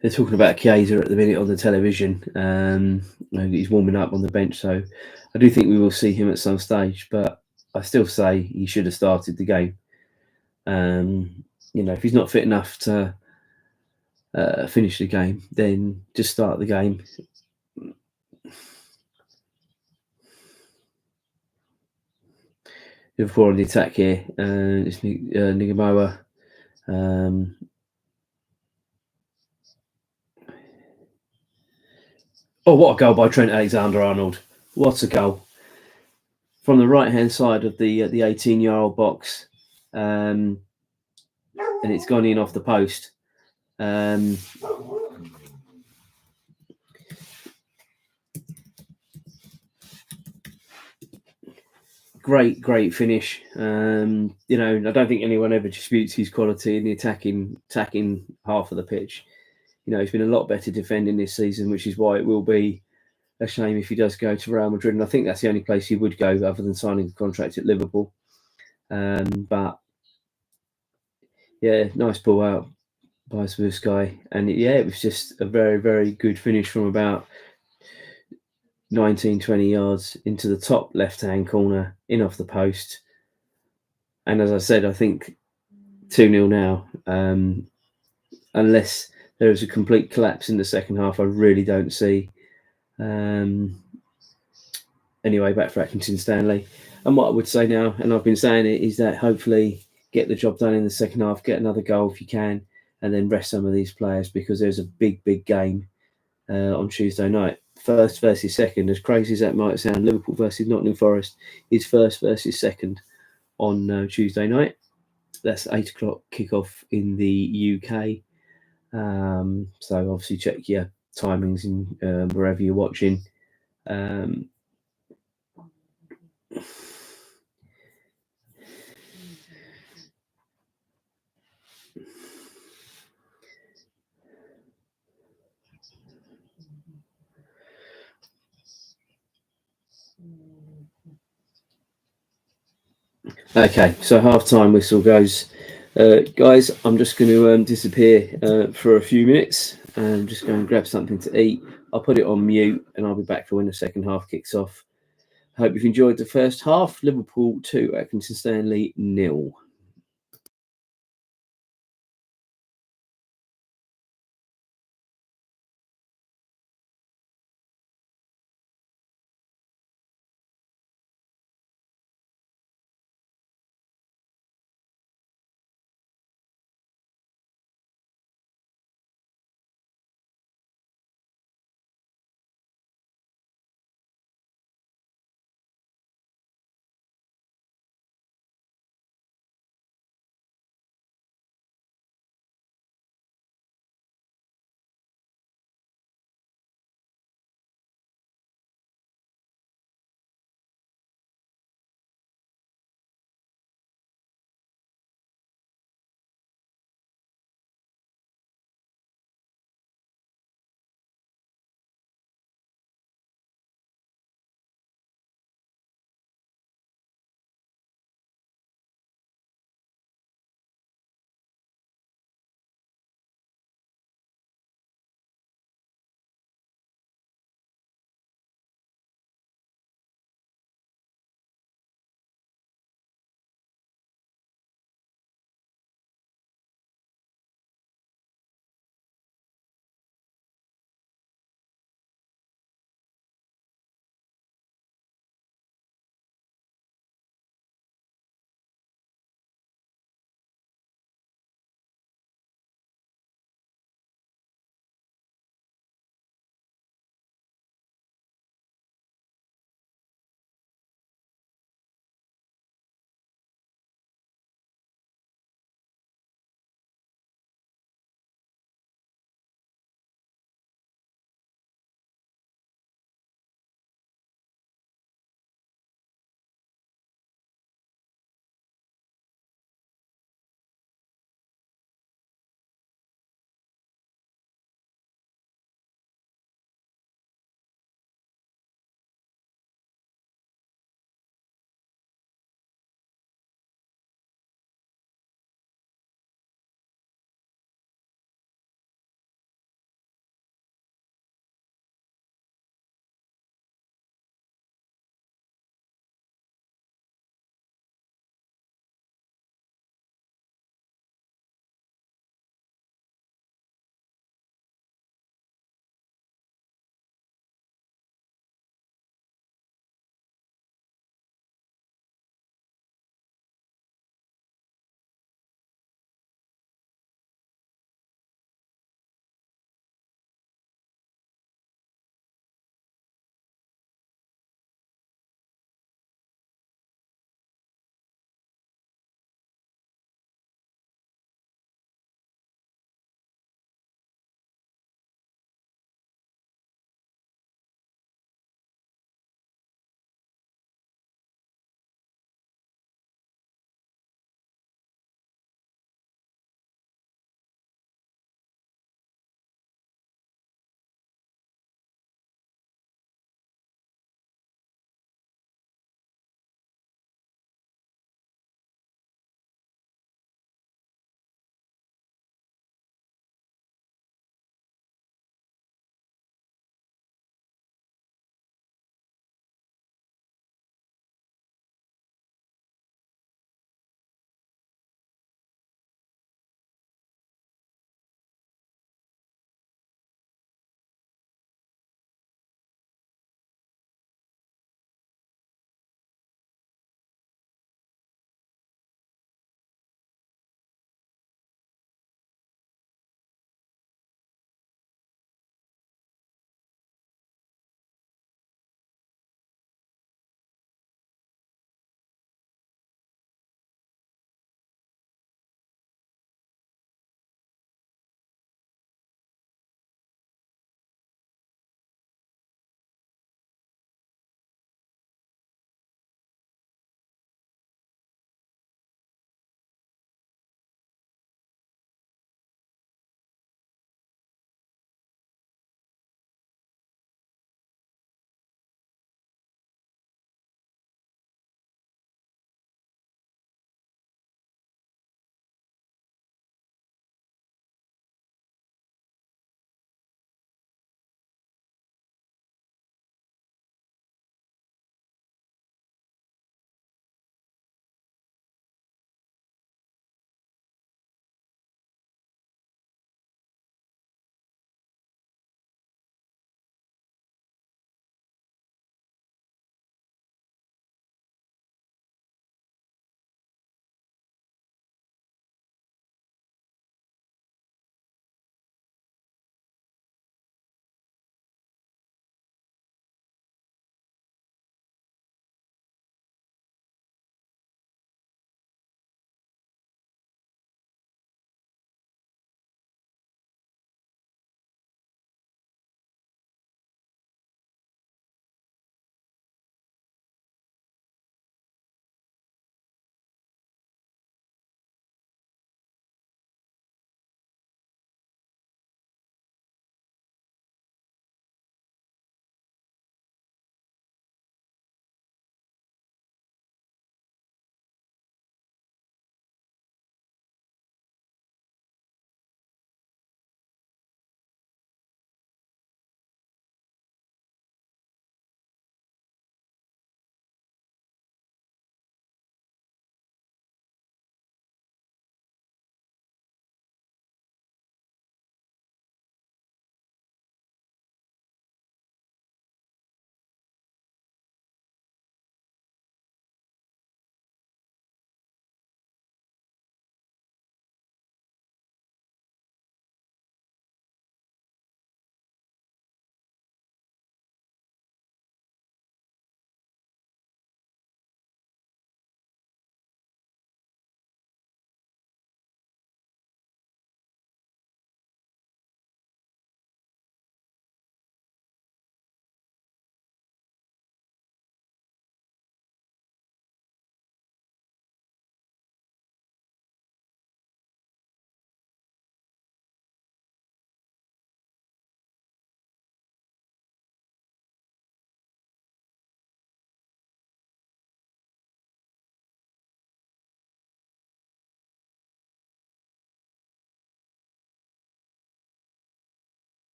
they're talking about Chiesa at the minute on the television. He's warming up on the bench, so I do think we will see him at some stage. But I still say he should have started the game. If he's not fit enough to finish the game, then just start the game. Liverpool on the attack here. It's Nigamoa. What a goal by Trent Alexander-Arnold. What a goal. From the right-hand side of the 18-yard box. And it's gone in off the post. Great finish. I don't think anyone ever disputes his quality in the attacking half of the pitch. He's been a lot better defending this season, which is why it will be a shame if he does go to Real Madrid. And I think that's the only place he would go other than signing a contract at Liverpool. But yeah, nice pull out by Sky. And it was just a very, very good finish from about 19-20 yards into the top left-hand corner, in off the post. And as I said, I think 2-0 now. Unless there is a complete collapse in the second half, I really don't see. Anyway, back for Accrington Stanley. And what I would say now, and I've been saying it, is that hopefully get the job done in the second half, get another goal if you can, and then rest some of these players, because there's a big game on Tuesday night. First versus second, as crazy as that might sound, Liverpool versus Nottingham Forest is first versus second on Tuesday night. That's 8 o'clock kickoff in the UK. So obviously check your timings in wherever you're watching. Okay, so half-time whistle goes. Guys, I'm just going to disappear for a few minutes and just go and grab something to eat. I'll put it on mute and I'll be back for when the second half kicks off. Hope you've enjoyed the first half. Liverpool 2, Accrington Stanley 0.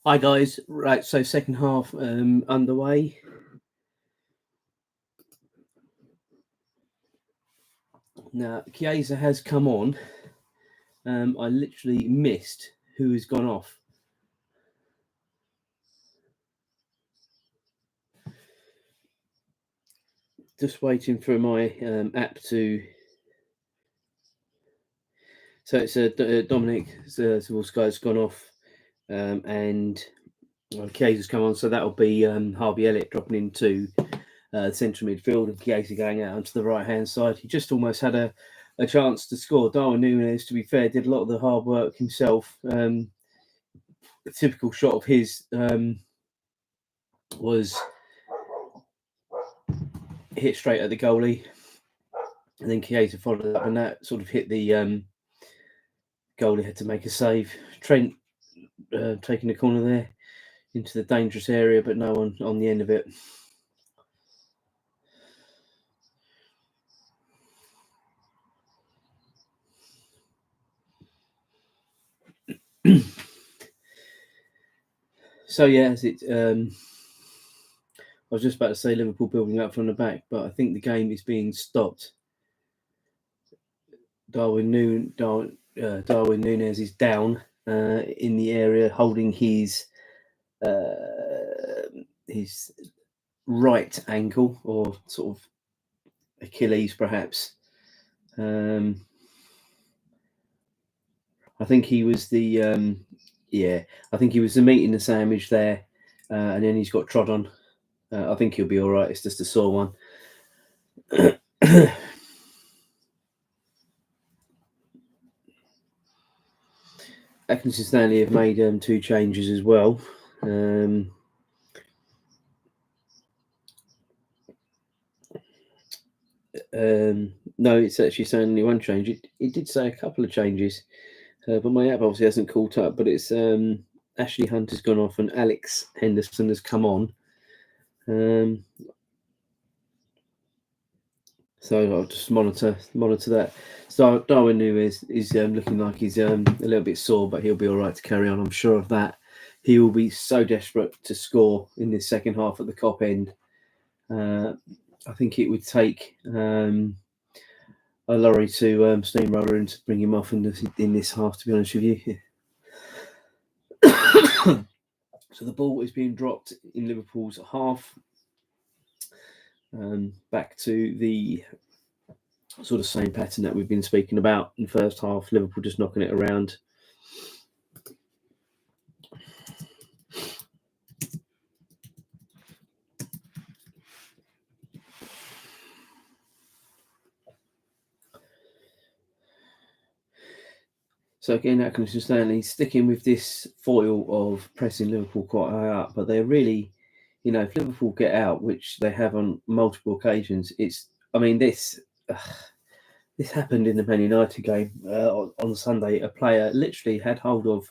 Hi guys, right, so second half underway. Now Chiesa has come on. I literally missed who has gone off. Just waiting for my app to. So it's Dominic Zaborski's gone off, and Chiesa's come on. So that'll be Harvey Elliott dropping into central midfield, and Chiesa going out onto the right hand side. He just almost had a chance to score. Darwin Núñez, to be fair, did a lot of the hard work himself. The typical shot of his was hit straight at the goalie, and then Chiesa followed up, and that sort of hit the goalie. Had to make a save. Trent taking the corner there into the dangerous area, but no one on the end of it. So yeah, I was just about to say Liverpool building up from the back, but I think the game is being stopped. Darwin Núñez is down in the area, holding his right ankle, or sort of Achilles, perhaps. I think he was the I think he was the meat in the sandwich there, and then he's got trod on. I think he'll be all right. It's just a sore one. Accrington Stanley have made 2 changes as well. No, it's actually saying only 1 change. It did say a couple of changes, but my app obviously hasn't caught up. But it's Ashley Hunt has gone off and Alex Henderson has come on. So I'll just monitor that. So Darwin Núñez is looking like he's a little bit sore, but he'll be all right to carry on. I'm sure of that. He will be so desperate to score in this second half at the Kop end. I think it would take a lorry to steamroller and to bring him off in this half, to be honest with you. So the ball is being dropped in Liverpool's half. Back to the sort of same pattern that we've been speaking about in the first half. Liverpool just knocking it around. So again, Accrington Stanley sticking with this foil of pressing Liverpool quite high up, but they're really, if Liverpool get out, which they have on multiple occasions, this happened in the Man United game on Sunday. A player literally had hold of,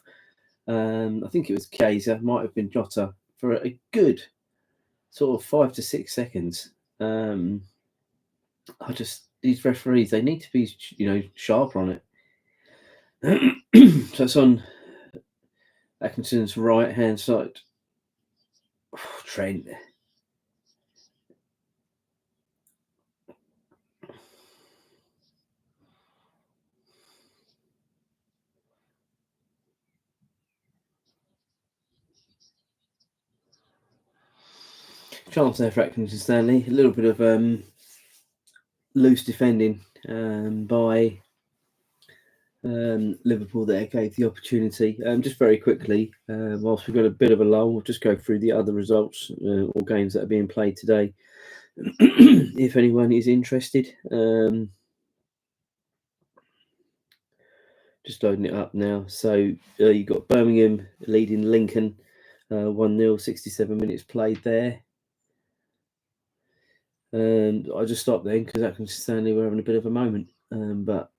I think it was Chiesa, might have been Jota, for a good sort of 5 to 6 seconds. These referees, they need to be, sharper on it. So it's on Accrington's right hand side. Trent. Chance there for Accrington Stanley. A little bit of loose defending by Liverpool there gave the opportunity. Just very quickly, whilst we've got a bit of a lull, we'll just go through the other results or games that are being played today. If anyone is interested, just loading it up now. So you've got Birmingham leading Lincoln 1-0, 67 minutes played there. And I just stopped then because Accrington Stanley were having a bit of a moment, but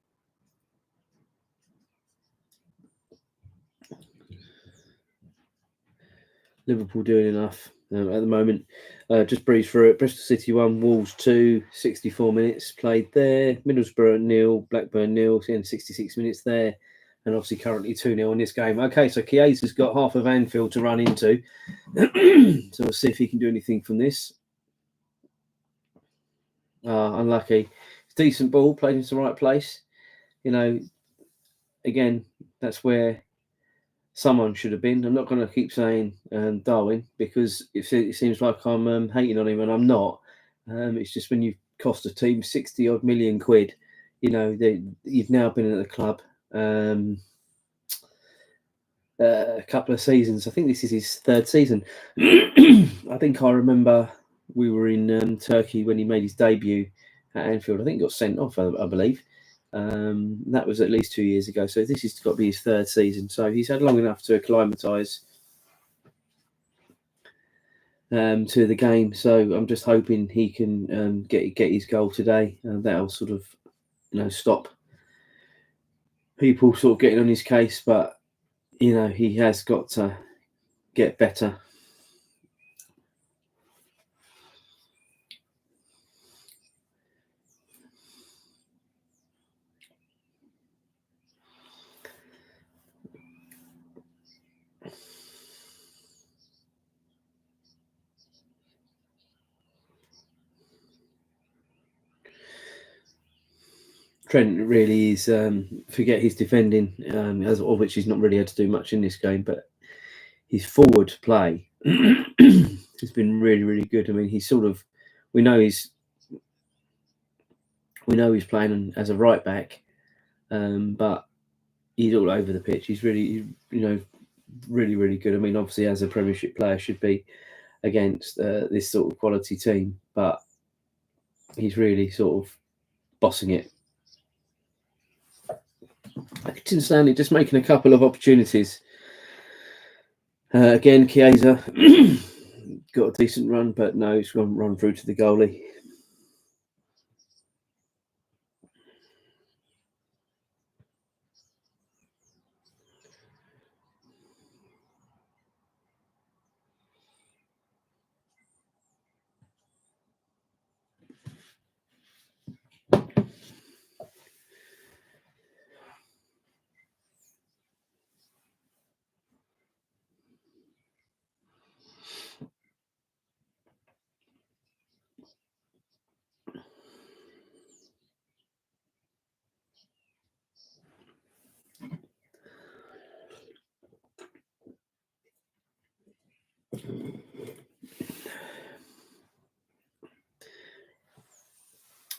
Liverpool doing enough at the moment. Just breeze through it. Bristol City 1, Wolves 2, 64 minutes played there. Middlesbrough 0, Blackburn 0, 66 minutes there. and obviously currently 2-0 in this game. Okay, so Chiesa's got half of Anfield to run into. So we'll see if he can do anything from this. Unlucky. Decent ball, played into the right place. Again, that's where someone should have been. I'm not going to keep saying Darwin, because it seems like I'm hating on him, and I'm not. It's just when you cost a team 60 odd million quid, you've now been at the club a couple of seasons. I think this is his third season. I think I remember we were in Turkey when he made his debut at Anfield. I think he got sent off, I believe. That was at least 2 years ago. So this has got to be his third season. So he's had long enough to acclimatise to the game. So I'm just hoping he can get his goal today. That'll sort of stop people sort of getting on his case. But he has got to get better. Trent really is, forget his defending, of which he's not really had to do much in this game, but his forward play has been really, really good. I mean, we know he's playing as a right back, but he's all over the pitch. He's really, really, really good. I mean, obviously, as a Premiership player, should be against this sort of quality team, but he's really sort of bossing it. Accrington Stanley just making a couple of opportunities. Again, Chiesa got a decent run, but no, it's gone run through to the goalie.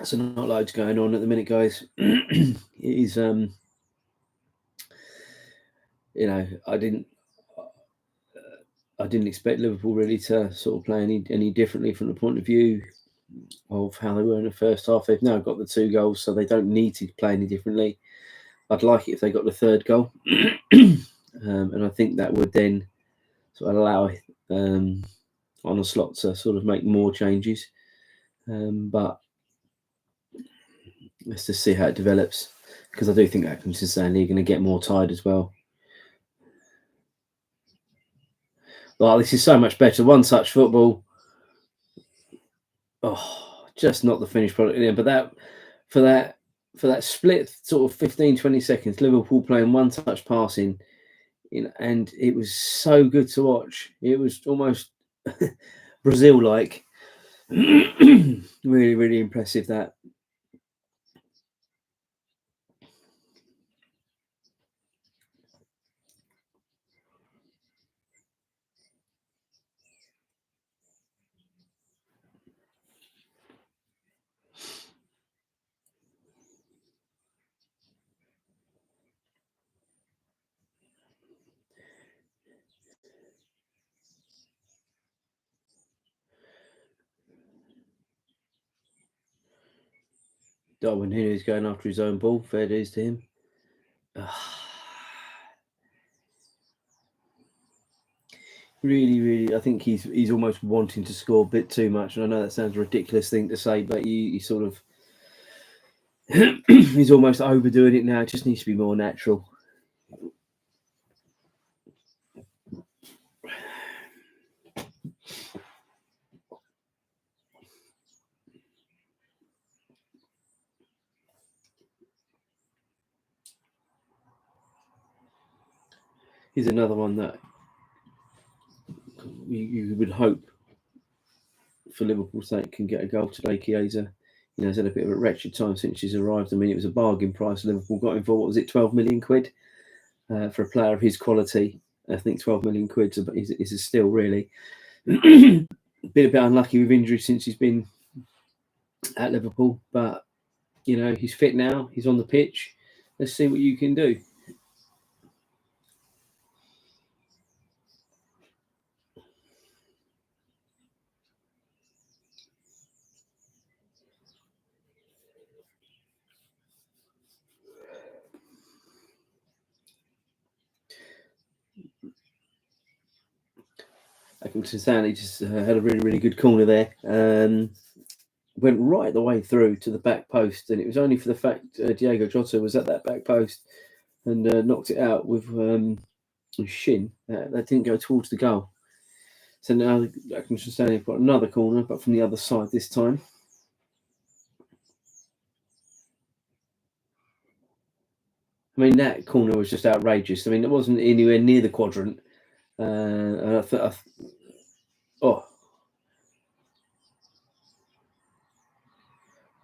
So not loads going on at the minute, guys. It is, I didn't expect Liverpool really to sort of play any differently from the point of view of how they were in the first half. They've now got the 2 goals, so they don't need to play any differently. I'd like it if they got the 3rd goal, and I think that would then sort of allow on a slot to sort of make more changes. But let's just see how it develops, because I do think Accrington Stanley are going to get more tired as well. Well, this is so much better. One-touch football. Oh, just not the finished product in the end. But for that split sort of 15-20 seconds, Liverpool playing one-touch passing, and it was so good to watch. It was almost Brazil-like. Really, really impressive, that. Darwin Hill is going after his own ball. Fair dues to him. Really, really, I think he's almost wanting to score a bit too much. And I know that sounds a ridiculous thing to say, but he sort of he's almost overdoing it now. It just needs to be more natural. he's another one that you would hope for Liverpool's sake can get a goal today. Chiesa, he's had a bit of a wretched time since he's arrived. I mean, it was a bargain price. Liverpool got him for, what was it, 12 million quid for a player of his quality. I think 12 million quid is a steal, really. Been a bit unlucky with injuries since he's been at Liverpool, but he's fit now. He's on the pitch. Let's see what you can do. Accrington Stanley just had a really, really good corner there. Went right the way through to the back post, and it was only for the fact Diego Jota was at that back post and knocked it out with his shin. That didn't go towards the goal. So now Accrington Stanley have got another corner, but from the other side this time. I mean, that corner was just outrageous. I mean, it wasn't anywhere near the quadrant. And I thought,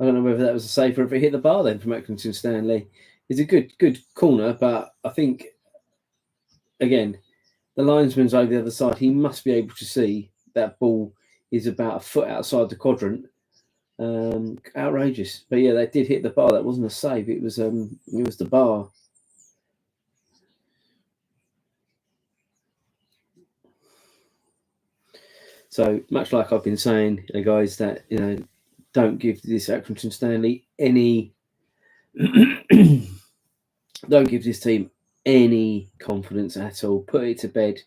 I don't know whether that was a save or if it hit the bar then from Accrington Stanley. It's a good corner, but I think, again, the linesman's over the other side. He must be able to see that ball is about a foot outside the quadrant. Outrageous. But yeah, they did hit the bar. That wasn't a save. It was the bar. So much like I've been saying, guys, that don't give this Accrington Stanley any don't give this team any confidence at all. Put it to bed,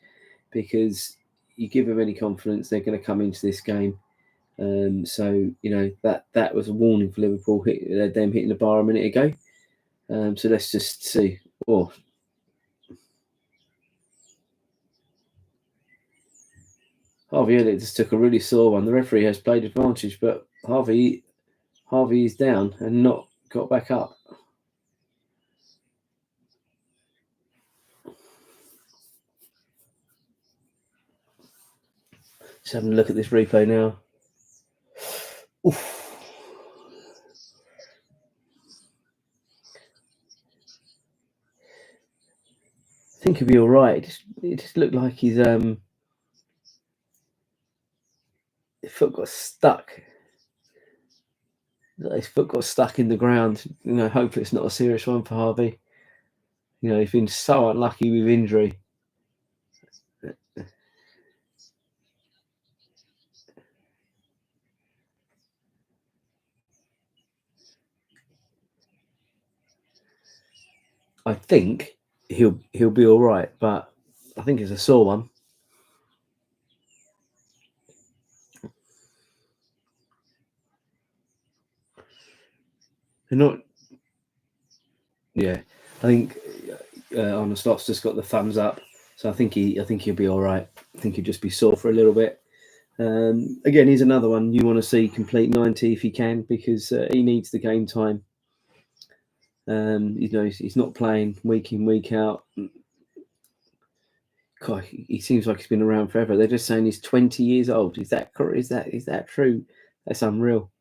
because you give them any confidence, they're going to come into this game. So that was a warning for Liverpool, them hitting the bar a minute ago. So let's just see. Harvey Elliott just took a really sore one. The referee has played advantage, but Harvey is down and not got back up. Just having a look at this replay now. Oof. I think he'll be all right. It just looked like his foot got stuck. His foot got stuck in the ground. Hopefully it's not a serious one for Harvey. He's been so unlucky with injury. I think he'll be all right, but I think it's a sore one. They're not. Yeah, I think on the slots just got the thumbs up, so I think he'll be all right. I think he'll just be sore for a little bit. Again, he's another one you want to see complete 90 if he can, because he needs the game time. He's not playing week in, week out. God, he seems like he's been around forever. They're just saying he's 20 years old. Is that correct? Is that true? That's unreal.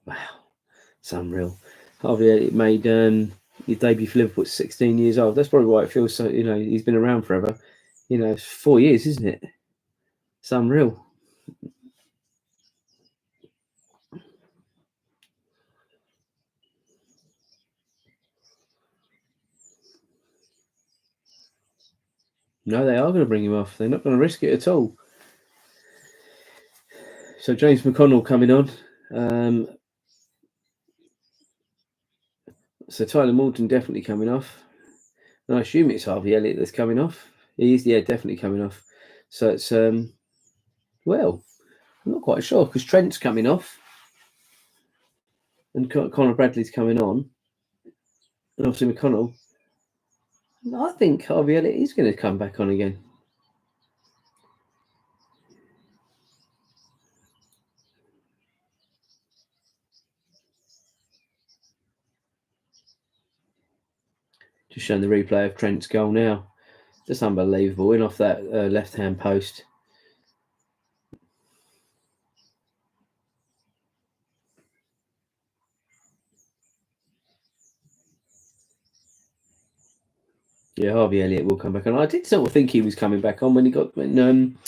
Wow, it's unreal. Harvey Elliott made his debut for Liverpool at 16 years old. That's probably why it feels so. He's been around forever. It's 4 years, isn't it? It's unreal. No, they are going to bring him off. They're not going to risk it at all. So James McConnell coming on. So Tyler Morton definitely coming off. And I assume it's Harvey Elliott that's coming off. He's definitely coming off. So it's well, I'm not quite sure, because Trent's coming off and Conor Bradley's coming on, and obviously McConnell. I think Harvey Elliott is going to come back on again. Just showing the replay of Trent's goal now. Just unbelievable. In off that left-hand post. Yeah, Harvey Elliott will come back on. I did sort of think he was coming back on when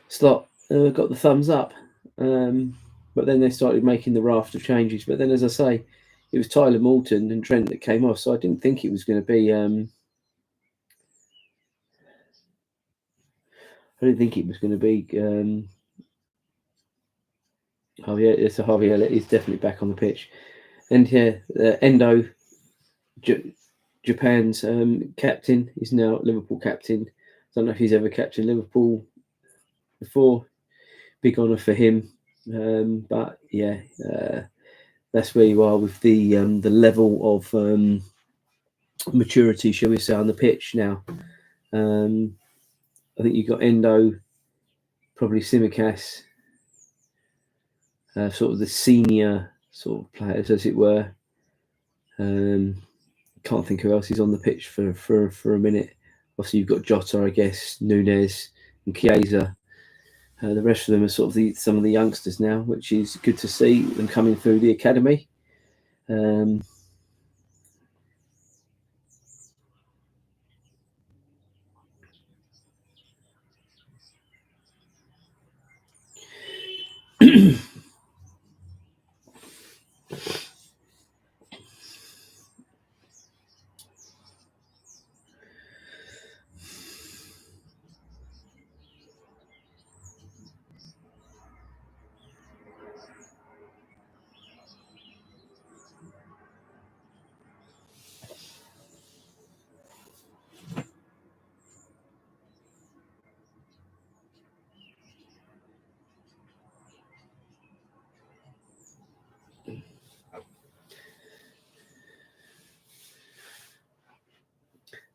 Slot got the thumbs up. But then they started making the raft of changes. But then, as I say, it was Tyler Moulton and Trent that came off. So I didn't think it was going to be... I didn't think it was going to be... Harvey Elliott is definitely back on the pitch. And yeah, Endo, Japan's captain, is now Liverpool captain. I don't know if he's ever captained Liverpool before. Big honour for him. But yeah, that's where you are with the level of maturity, shall we say, on the pitch now. I think you've got Endo, probably Tsimikas, sort of the senior sort of players, as it were. Can't think who else is on the pitch for a minute. Obviously, you've got Jota, I guess, Nunez and Chiesa. The rest of them are sort of some of the youngsters now, which is good to see them coming through the academy.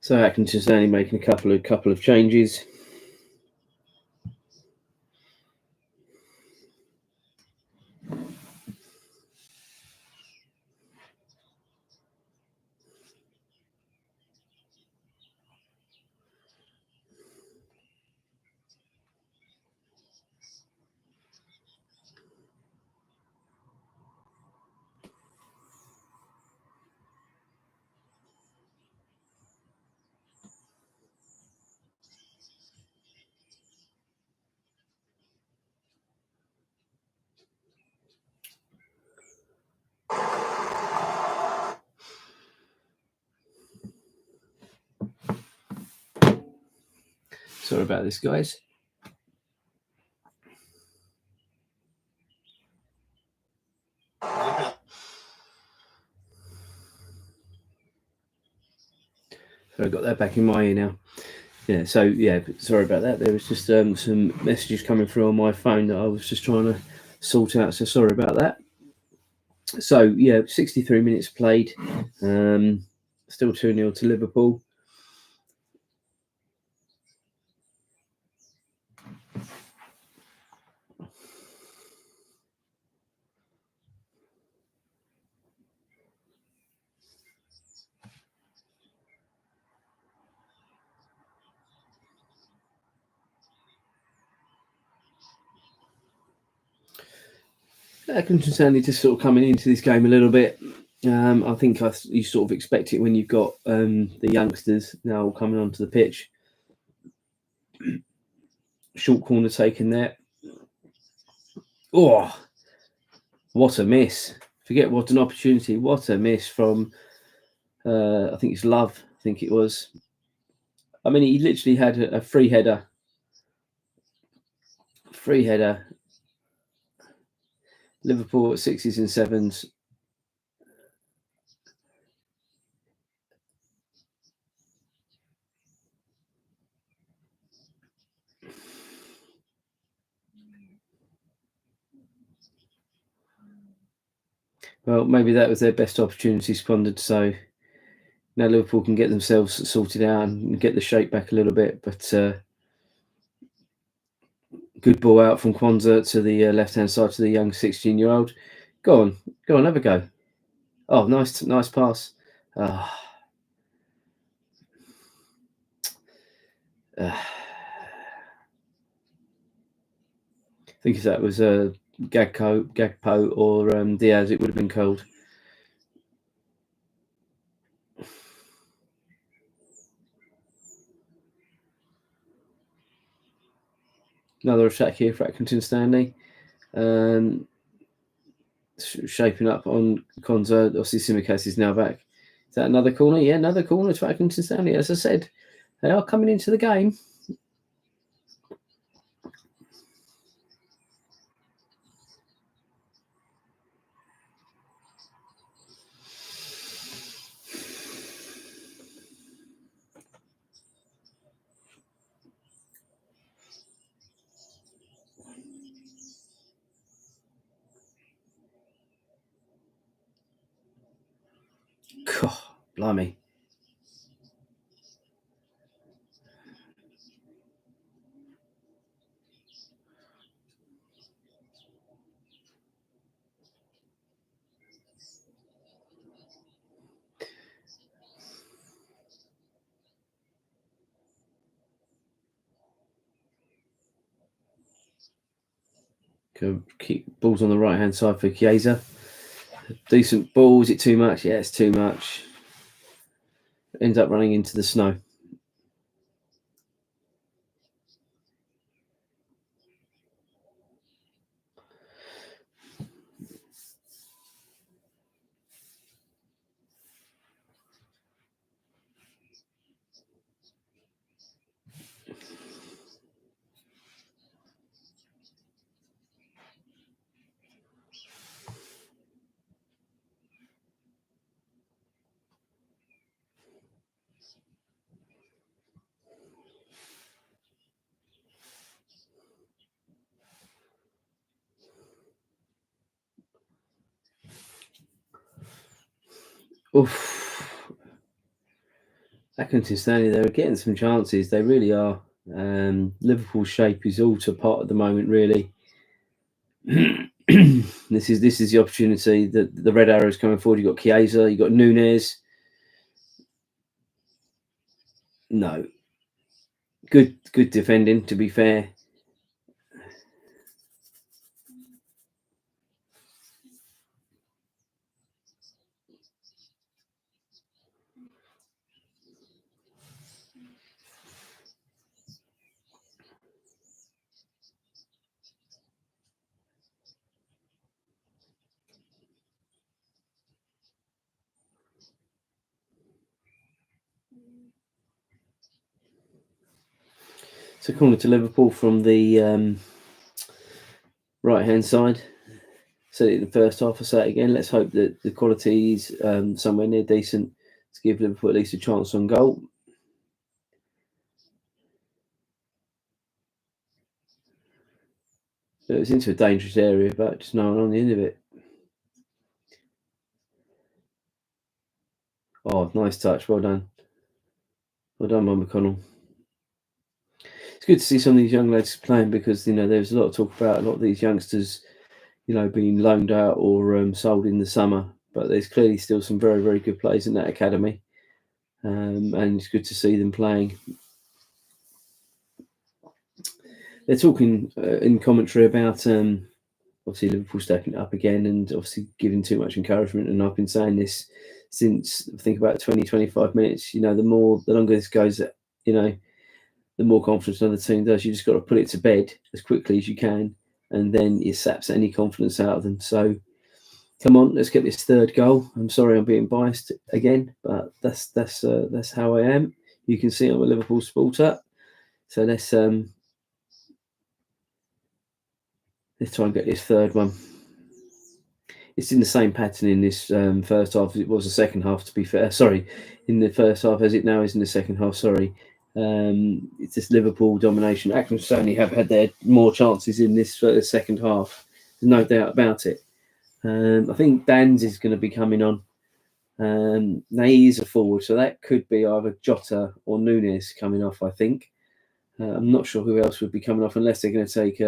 So Accrington Stanley making a couple of changes. Sorry about this, guys. So I got that back in my ear now. Yeah, so yeah, sorry about that. There was just some messages coming through on my phone that I was just trying to sort out. So sorry about that. So yeah, 63 minutes played. Still 2-0 to Liverpool. Accrington Stanley just sort of coming into this game a little bit. I think you sort of expect it when you've got the youngsters now coming onto the pitch. Short corner taken there. Oh, what a miss. Forget what an opportunity. What a miss from, I think it's Love. I think it was. I mean, he literally had a free header. Liverpool at 6s and 7s. Well, maybe that was their best opportunity squandered. So now Liverpool can get themselves sorted out and get the shape back a little bit. But good ball out from Kwanzaa to the left-hand side to the young 16-year-old. Go on, have a go. Oh, nice pass. think if that was Gagpo or Diaz, it would have been called. Another attack here for Accrington Stanley. Shaping up on Konza. Obviously, Simicast is now back. Is that another corner? Yeah, another corner to Accrington Stanley. As I said, they are coming into the game. God, blimey. Keep balls on the right hand side for Chiesa. Decent ball. Is it too much? Yeah, it's too much. Ends up running into the snow. Oof. Accrington Stanley, they're getting some chances. They really are. Liverpool's shape is all to pot at the moment, really. This is the opportunity that the red arrows coming forward. You've got Chiesa, you've got Nunez. No. Good defending, to be fair. So corner to Liverpool from the right hand side. Said it in the first half. I'll say it again. Let's hope that the quality is somewhere near decent to give Liverpool at least a chance on goal. So it's into a dangerous area, but just no one on the end of it. Oh, nice touch. Well done. Well done, Mike McConnell. It's good to see some of these young lads playing because, there's a lot of talk about a lot of these youngsters, being loaned out or sold in the summer. But there's clearly still some very, very good players in that academy. And it's good to see them playing. They're talking in commentary about obviously Liverpool stepping it up again and obviously giving too much encouragement. And I've been saying this since I think about 20, 25 minutes. The longer this goes, the more confidence another team does. You just got to put it to bed as quickly as you can, and then it saps any confidence out of them. So, come on, let's get this third goal. I'm sorry, I'm being biased again, but that's how I am. You can see I'm a Liverpool supporter, so let's try and get this third one. It's in the same pattern in this first half as it was the second half, to be fair. Sorry, in the first half as it now is in the second half. Sorry. It's this Liverpool domination. Accrington Stanley have had their more chances in this second half. There's no doubt about it. I think Dan's is going to be coming on. Now he is a forward, so that could be either Jota or Nunez coming off, I think. I'm not sure who else would be coming off unless they're going to take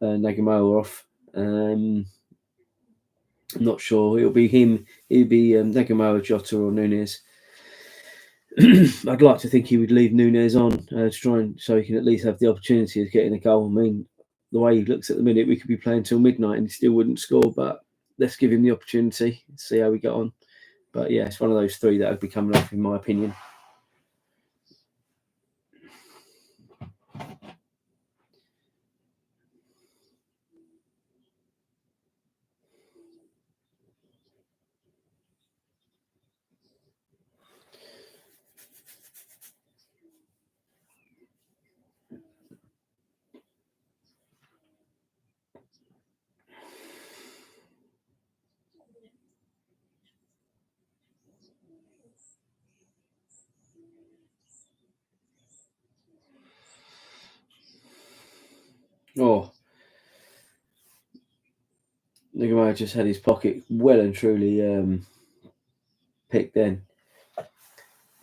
Nagamoa off. I'm not sure. It'll be him. It'll be Nagamoa, Jota or Nunez. I'd like to think he would leave Núñez on to try and so he can at least have the opportunity of getting a goal. I mean, the way he looks at the minute, we could be playing till midnight and he still wouldn't score. But let's give him the opportunity, see how we get on. But yeah, it's one of those three that would be coming off, in my opinion. Oh, Nigama just had his pocket well and truly picked then.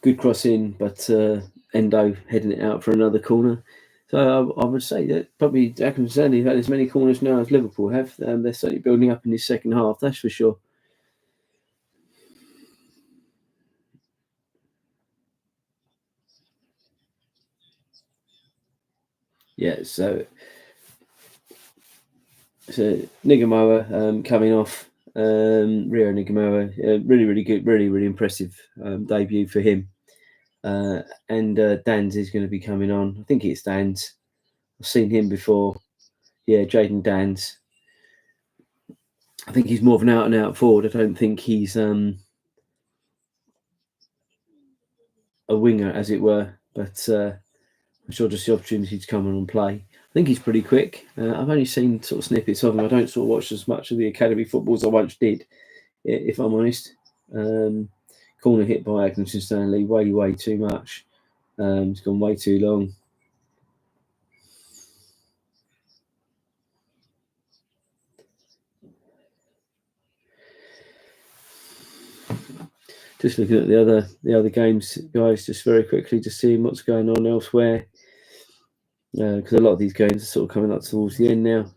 Good cross in, but Endo heading it out for another corner. So I would say that probably Accrington Stanley have had as many corners now as Liverpool have. They're certainly building up in this second half, that's for sure. Yeah, so Nigamoa coming off. Rio Nigamoa, really good, really impressive debut for him. And Dan's is going to be coming on. I think it's Dan's. I've seen him before. Yeah, Jaden Dan's. I think he's more of an out-and-out forward. I don't think he's a winger, as it were. But I'm sure just the opportunity to come on and play. I think he's pretty quick. I've only seen sort of snippets of him. I don't sort of watch as much of the academy football as I once did, if I'm honest. Corner hit by Accrington Stanley, way too much. It's gone way too long. Just looking at the other games, guys, just very quickly, just seeing what's going on elsewhere. Because a lot of these games are sort of coming up towards the end now.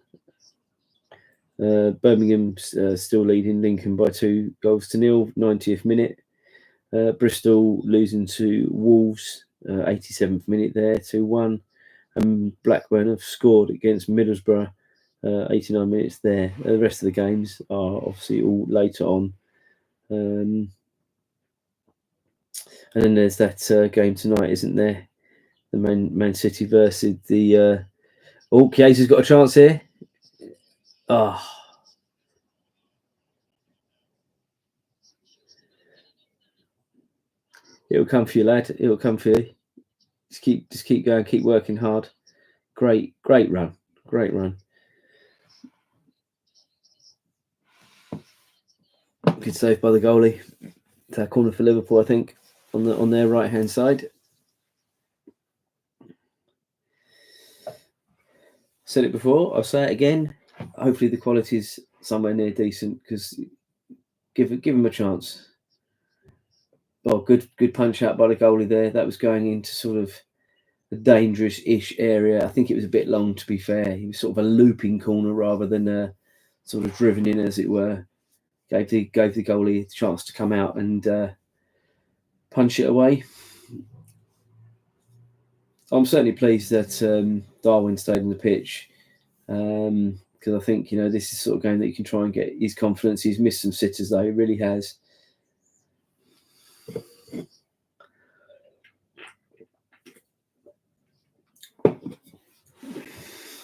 Birmingham's still leading Lincoln by 2-0, 90th minute. Bristol losing to Wolves, 87th minute there, 2-1. And Blackburn have scored against Middlesbrough, 89 minutes there. The rest of the games are obviously all later on. And then there's that game tonight, isn't there? The Man City versus the... Chiesa's got a chance here. Oh. It'll come for you, lad. It'll come for you. Just keep going, keep working hard. Great run. Great run. Good save by the goalie. It's our corner for Liverpool, I think, on their right hand side. Said it before, I'll say it again. Hopefully the quality is somewhere near decent, because give him a chance. Oh, good punch out by the goalie there. That was going into sort of a dangerous-ish area. I think it was a bit long, to be fair. He was sort of a looping corner rather than a sort of driven in, as it were. Gave the goalie a chance to come out and punch it away. I'm certainly pleased that Darwin stayed on the pitch, because I think, you know, this is sort of game that you can try and get his confidence. He's missed some sitters, though. He really has.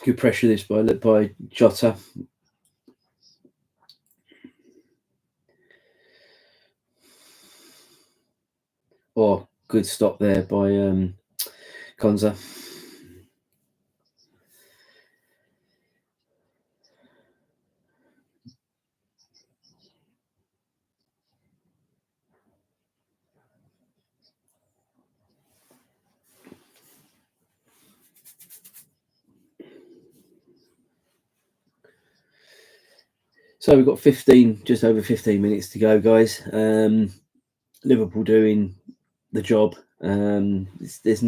Good pressure this by Jota. Oh, good stop there by Konza. So we've got just over 15 minutes to go, guys. Liverpool doing the job. It's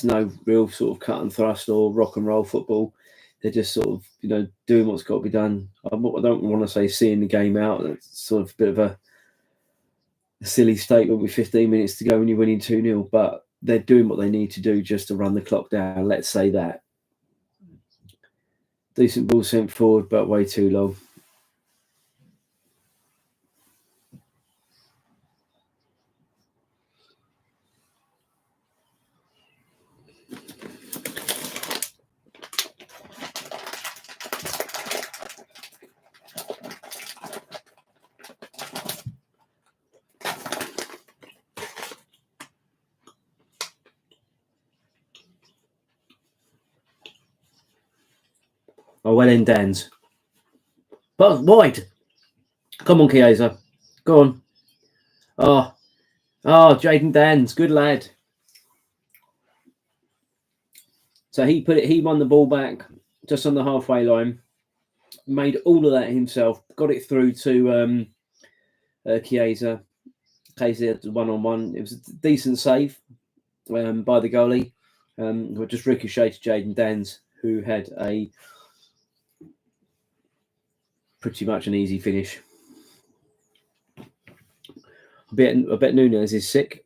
no real sort of cut and thrust or rock and roll football. They're just sort of, you know, doing what's got to be done. I don't want to say seeing the game out. That's sort of a bit of a silly statement with 15 minutes to go when you're winning 2-0, but they're doing what they need to do just to run the clock down. Let's say that. Decent ball sent forward, but way too long. Oh, well in, Dan's. But wide. Come on, Chiesa. Go on. Oh, Jaden Dan's. Good lad. So he won the ball back just on the halfway line. Made all of that himself. Got it through to Chiesa. Chiesa 1-on-1. It was a decent save by the goalie. Who just ricocheted Jaden Dan's, who had a pretty much an easy finish. I bet Nunez is sick.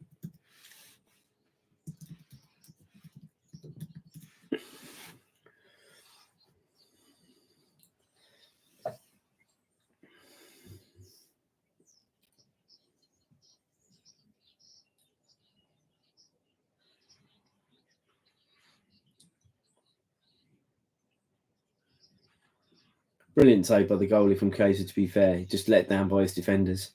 Brilliant save by the goalie from Chiesa, to be fair. Just let down by his defenders.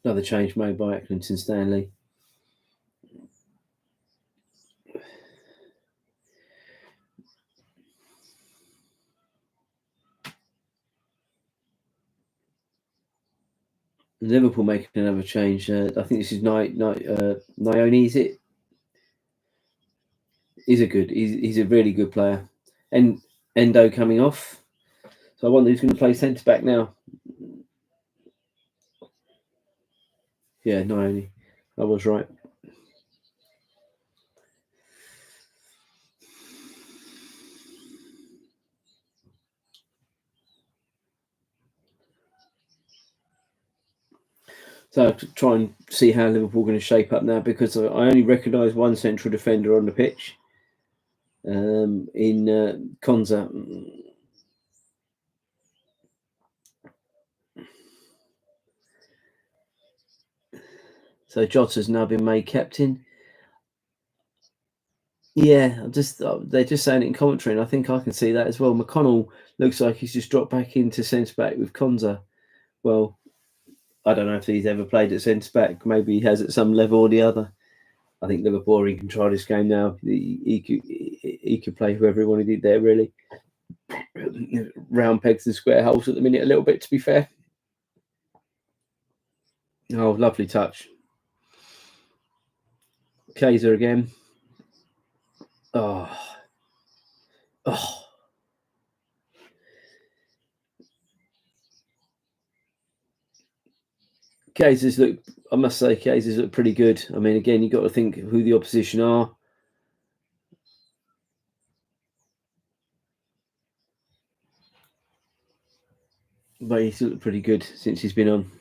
Another change made by Accrington Stanley. Liverpool making another change. I think this is Nione, is it? He's a really good player. And Endo coming off. So I wonder who's going to play centre back now. Yeah, Nione. I was right. So to try and see how Liverpool are going to shape up now, because I only recognise one central defender on the pitch. In Konza. So Jota's now been made captain. Yeah, they're just saying it in commentary, and I think I can see that as well. McConnell looks like he's just dropped back into centre back with Konza. Well, I don't know if he's ever played at centre back. Maybe he has at some level or the other. I think Liverpool are in control of this game now. He could play whoever he wanted there, really. Round pegs and square holes at the minute, a little bit, to be fair. Oh, lovely touch. Kaiser again. Oh. Kaiser's I must say, Kaiser's look pretty good. I mean, again, you've got to think who the opposition are. But he's looked pretty good since he's been on.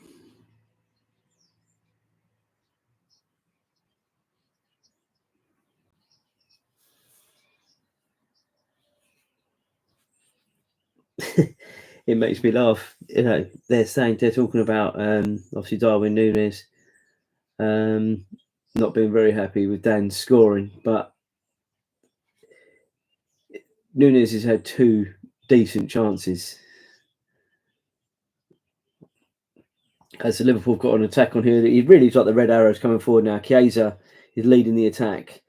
It makes me laugh. You know, they're talking about obviously Darwin Núñez not being very happy with Dan's scoring, but Núñez has had 2 decent chances. As the Liverpool got an attack on here, he really got the red arrows coming forward now. Chiesa is leading the attack.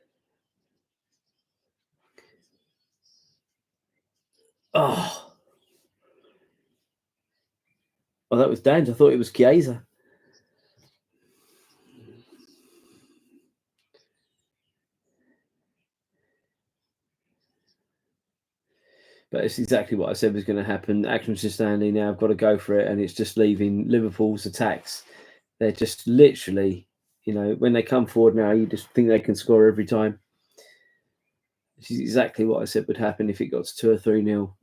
Oh, that was Dan's. I thought it was Chiesa. But it's exactly what I said was going to happen. Accrington Stanley now have got to go for it, and it's just leaving Liverpool's attacks. They're just literally, when they come forward now, you just think they can score every time. This is exactly what I said would happen if it got to 2 or 3-0.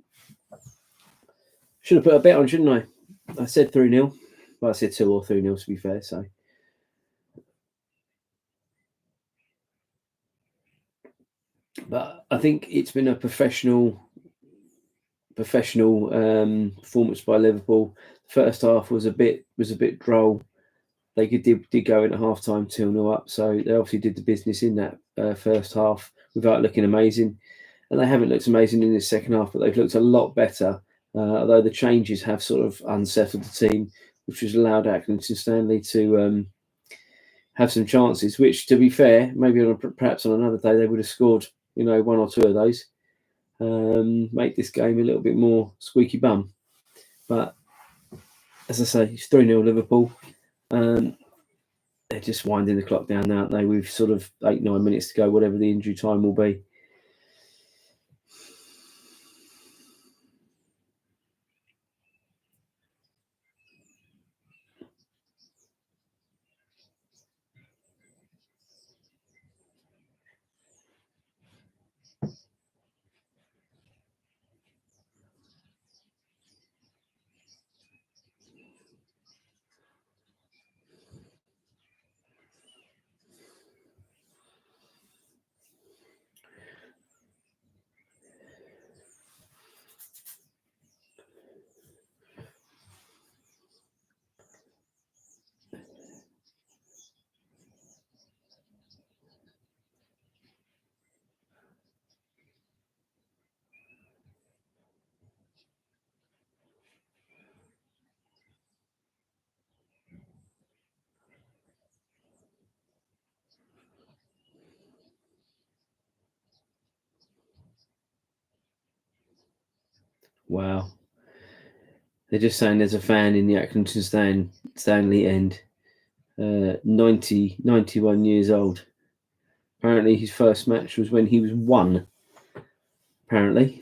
Should have put a bet on, shouldn't I? I said 3-0. Well, I said 2 or 3-0 to be fair. So, but I think it's been a professional performance by Liverpool. The first half was a bit droll. They did go in at half time 2-0 up, so they obviously did the business in that first half without looking amazing. And they haven't looked amazing in the second half, but they've looked a lot better. Although the changes have sort of unsettled the team, which has allowed Accrington Stanley to have some chances. Which, to be fair, maybe perhaps on another day they would have scored, 1 or 2 of those. Make this game a little bit more squeaky bum. But as I say, it's 3-0 Liverpool. They're just winding the clock down now, aren't they? We've sort of 8-9 minutes to go, whatever the injury time will be. Wow. They're just saying there's a fan in the Accrington Stanley end, 91 years old. Apparently his first match was when he was 1. Apparently.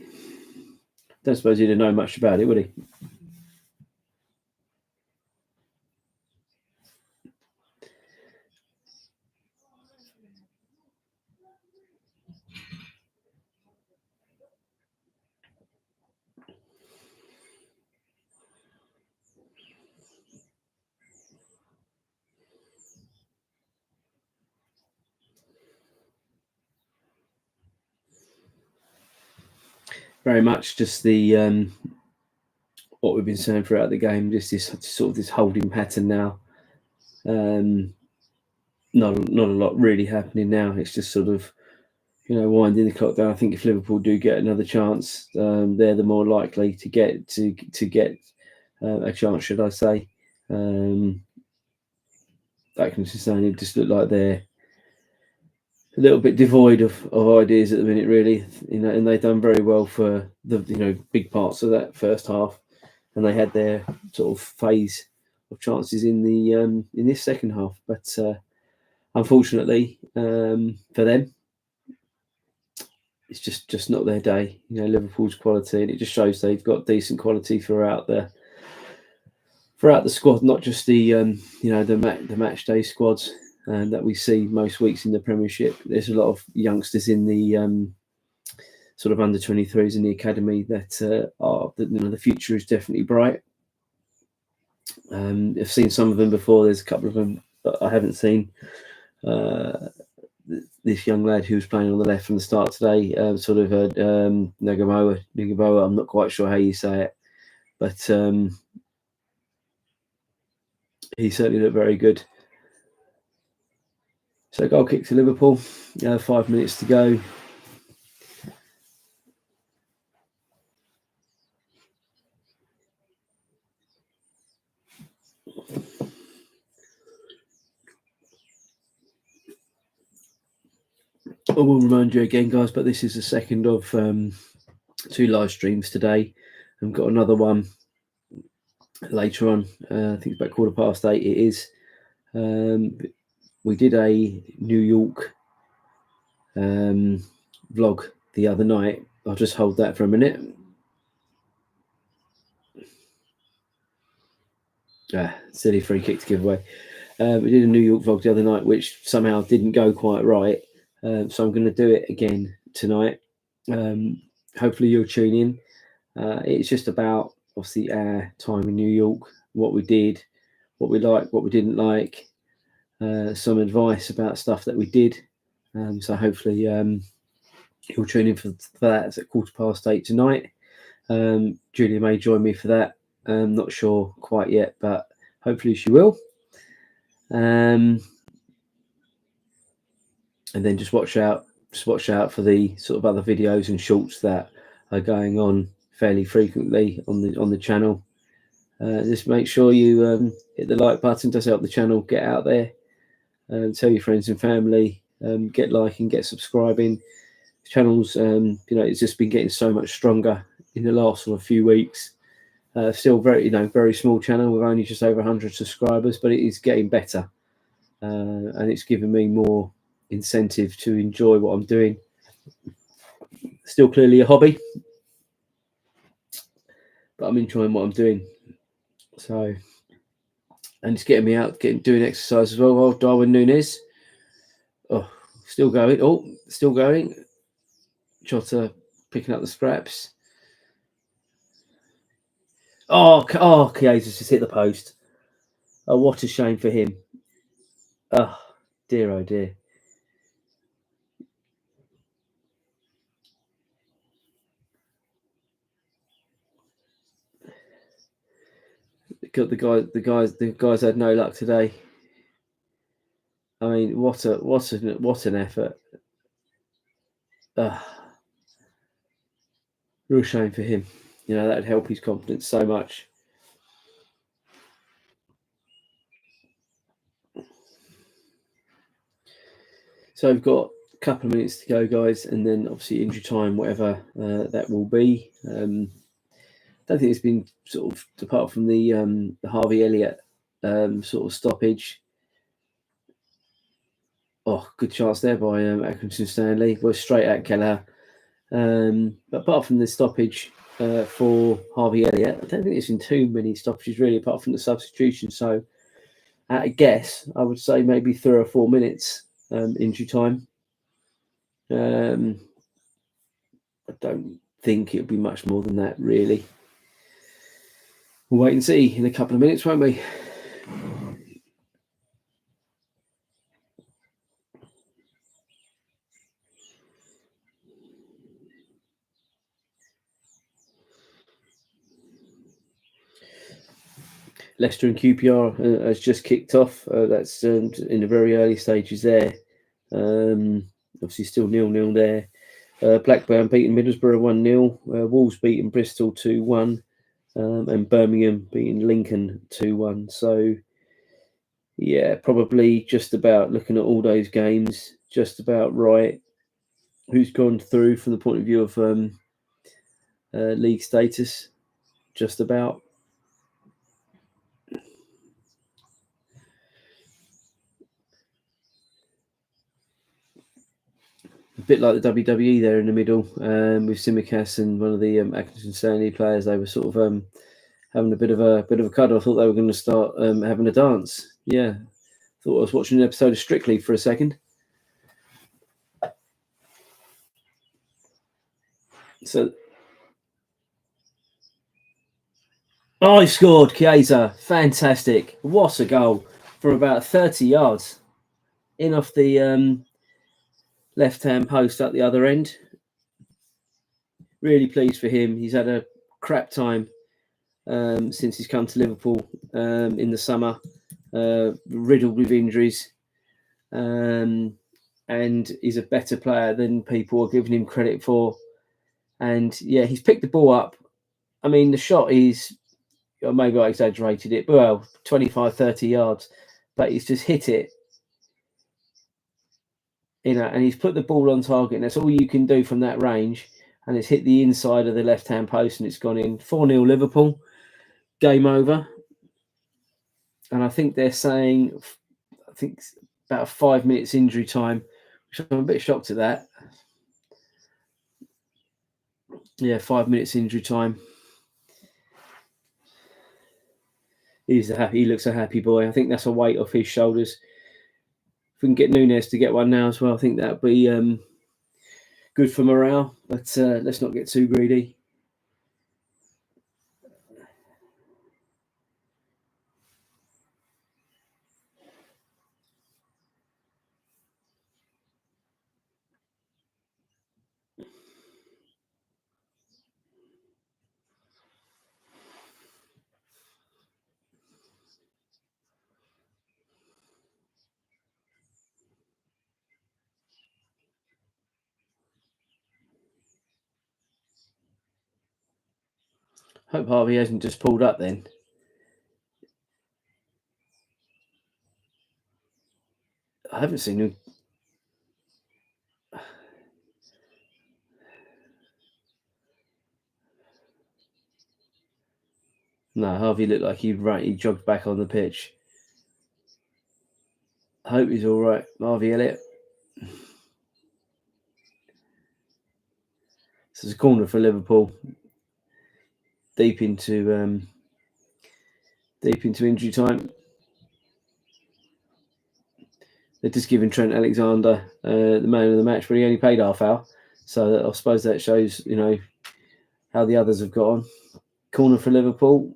Don't suppose he'd have known much about it, would he? Very much just the what we've been saying throughout the game, just this sort of this holding pattern now. Not a lot really happening now. It's just sort of winding the clock down. I think if Liverpool do get another chance, they're the more likely to get a chance, should I say? That can just look like they're a little bit devoid of ideas at the minute, really. And they've done very well for the big parts of that first half, and they had their sort of phase of chances in the in this second half. But unfortunately for them, it's just not their day. Liverpool's quality, and it just shows they've got decent quality throughout the squad, not just the the match day squads that we see most weeks in the Premiership. There's a lot of youngsters in the sort of under 23s in the academy that are the future is definitely bright. I've seen some of them before. There's a couple of them that I haven't seen. This young lad who was playing on the left from the start today, sort of Nagamoa. I'm not quite sure how you say it, but he certainly looked very good. So goal kick to Liverpool. 5 minutes to go. I will remind you again, guys, but this is the second of 2 live streams today. I've got another one later on. I think it's about 8:15. It is. We did a New York vlog the other night. I'll just hold that for a minute. Silly free kick to give away. We did a New York vlog the other night, which somehow didn't go quite right. So I'm going to do it again tonight. Hopefully you'll tune in. It's just about, obviously, our time in New York, what we did, what we liked, what we didn't like, some advice about stuff that we did. So hopefully you'll tune in for that. It's at 8:15 tonight. Julia may join me for that. Not sure quite yet, but hopefully she will. And then just watch out for the sort of other videos and shorts that are going on fairly frequently on the channel. Just make sure you hit the like button. Does help the channel get out there. Tell your friends and family. Get liking, get subscribing. The channel's it's just been getting so much stronger in the last sort of few weeks. Still very small channel with only just over 100 subscribers, but it is getting better, and it's given me more incentive to enjoy what I'm doing. Still clearly a hobby, but I'm enjoying what I'm doing. So, and it's getting me out, doing exercise as well. Oh, Darwin Núñez. Oh, still going. Oh, still going. Jota picking up the scraps. Oh, Chiesa just hit the post. Oh, what a shame for him. Oh dear. The guys had no luck today. I mean, what an effort. Real shame for him. That'd help his confidence so much. So we've got a couple of minutes to go, guys, and then obviously injury time, whatever that will be. I don't think it's been sort of, apart from the Harvey Elliott sort of stoppage. Oh, good chance there by Accrington Stanley. Well, straight at Kelleher. But apart from the stoppage for Harvey Elliott, I don't think there's been too many stoppages really, apart from the substitution. So, at a guess, I would say maybe 3 or 4 minutes injury time. I don't think it'll be much more than that, really. We'll wait and see in a couple of minutes, won't we? Leicester and QPR has just kicked off. That's in the very early stages there. Obviously, still 0-0 there. Blackburn beating Middlesbrough 1-0. Wolves beating Bristol 2-1. And Birmingham beating Lincoln 2-1. So, yeah, probably just about, looking at all those games, just about right. Who's gone through from the point of view of league status? Just about. A bit like the WWE there in the middle, with Simicast and one of the Accrington Stanley players. They were sort of having a bit of a cuddle. I thought they were going to start having a dance. Yeah, thought I was watching an episode of Strictly for a second. So, he scored. Chiesa, fantastic! What a goal from about 30 yards, in off the left-hand post at the other end. Really pleased for him. He's had a crap time since he's come to Liverpool in the summer, riddled with injuries, and he's a better player than people are giving him credit for. And yeah, he's picked the ball up. I mean, the shot is, maybe I exaggerated it, but well, 25, 30 yards, but he's just hit it. And he's put the ball on target, and that's all you can do from that range. And it's hit the inside of the left-hand post, and it's gone in. 4-0 Liverpool. Game over. And I think they're saying, about 5 minutes injury time, which I'm a bit shocked at that. Yeah, 5 minutes injury time. He looks a happy boy. I think that's a weight off his shoulders. If we can get Nunes to get one now as well, I think that'd be good for morale. But let's not get too greedy. Hope Harvey hasn't just pulled up then. I haven't seen him. No, Harvey looked like he jogged back on the pitch. I hope he's all right, Harvey Elliott. This is a corner for Liverpool. Deep into injury time. They're just giving Trent Alexander the man of the match, but he only paid half hour. So I suppose that shows, how the others have got on. Corner for Liverpool.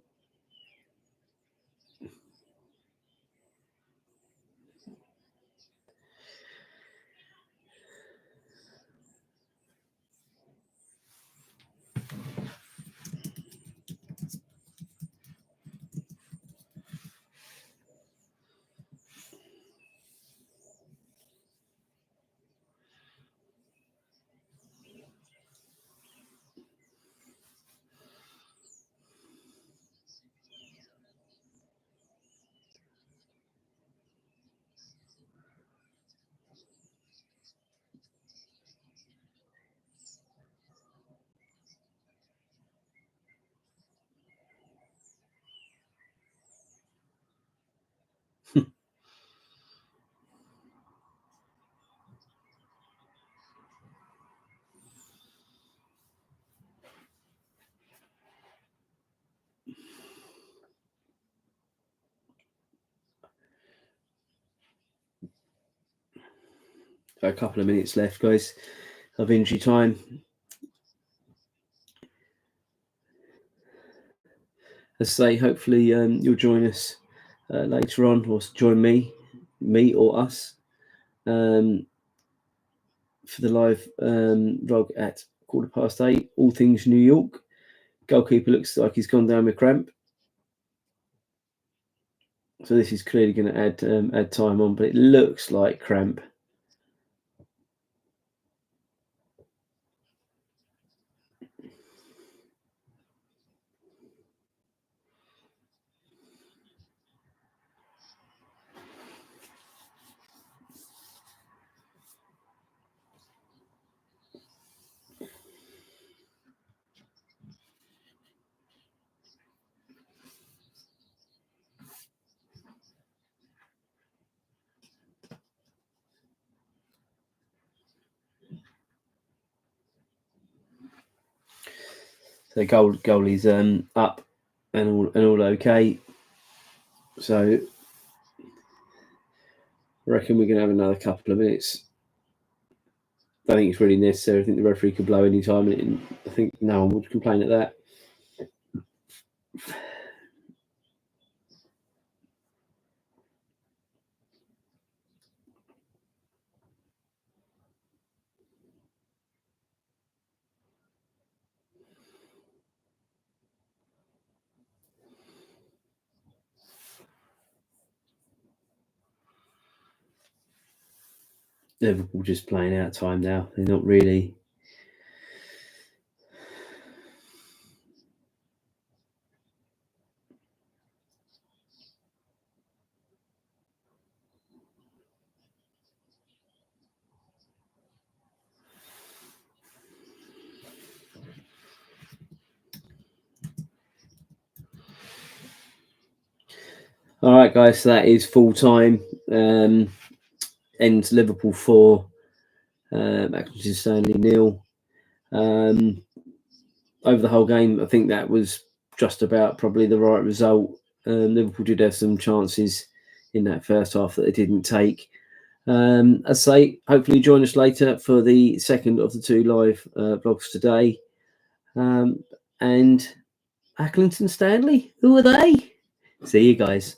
A couple of minutes left, guys, of injury time. As I say, hopefully you'll join us later on, or join me or us for the live vlog at 8:15. All things New York. Goalkeeper looks like he's gone down with cramp, so this is clearly going to add time on, but it looks like cramp. So goalie's up and all okay. So I reckon we're going to have another couple of minutes. I think it's really necessary. I think the referee could blow any time, and I think no one would complain at that. Liverpool just playing out time now. They're not really. All right, guys. So that is full time. Ends Liverpool 4, Accrington Stanley 0. Over the whole game, I think that was just about probably the right result. Liverpool did have some chances in that first half that they didn't take. As I say, hopefully join us later for the second of the 2 live vlogs today. And Accrington Stanley, who are they? See you guys.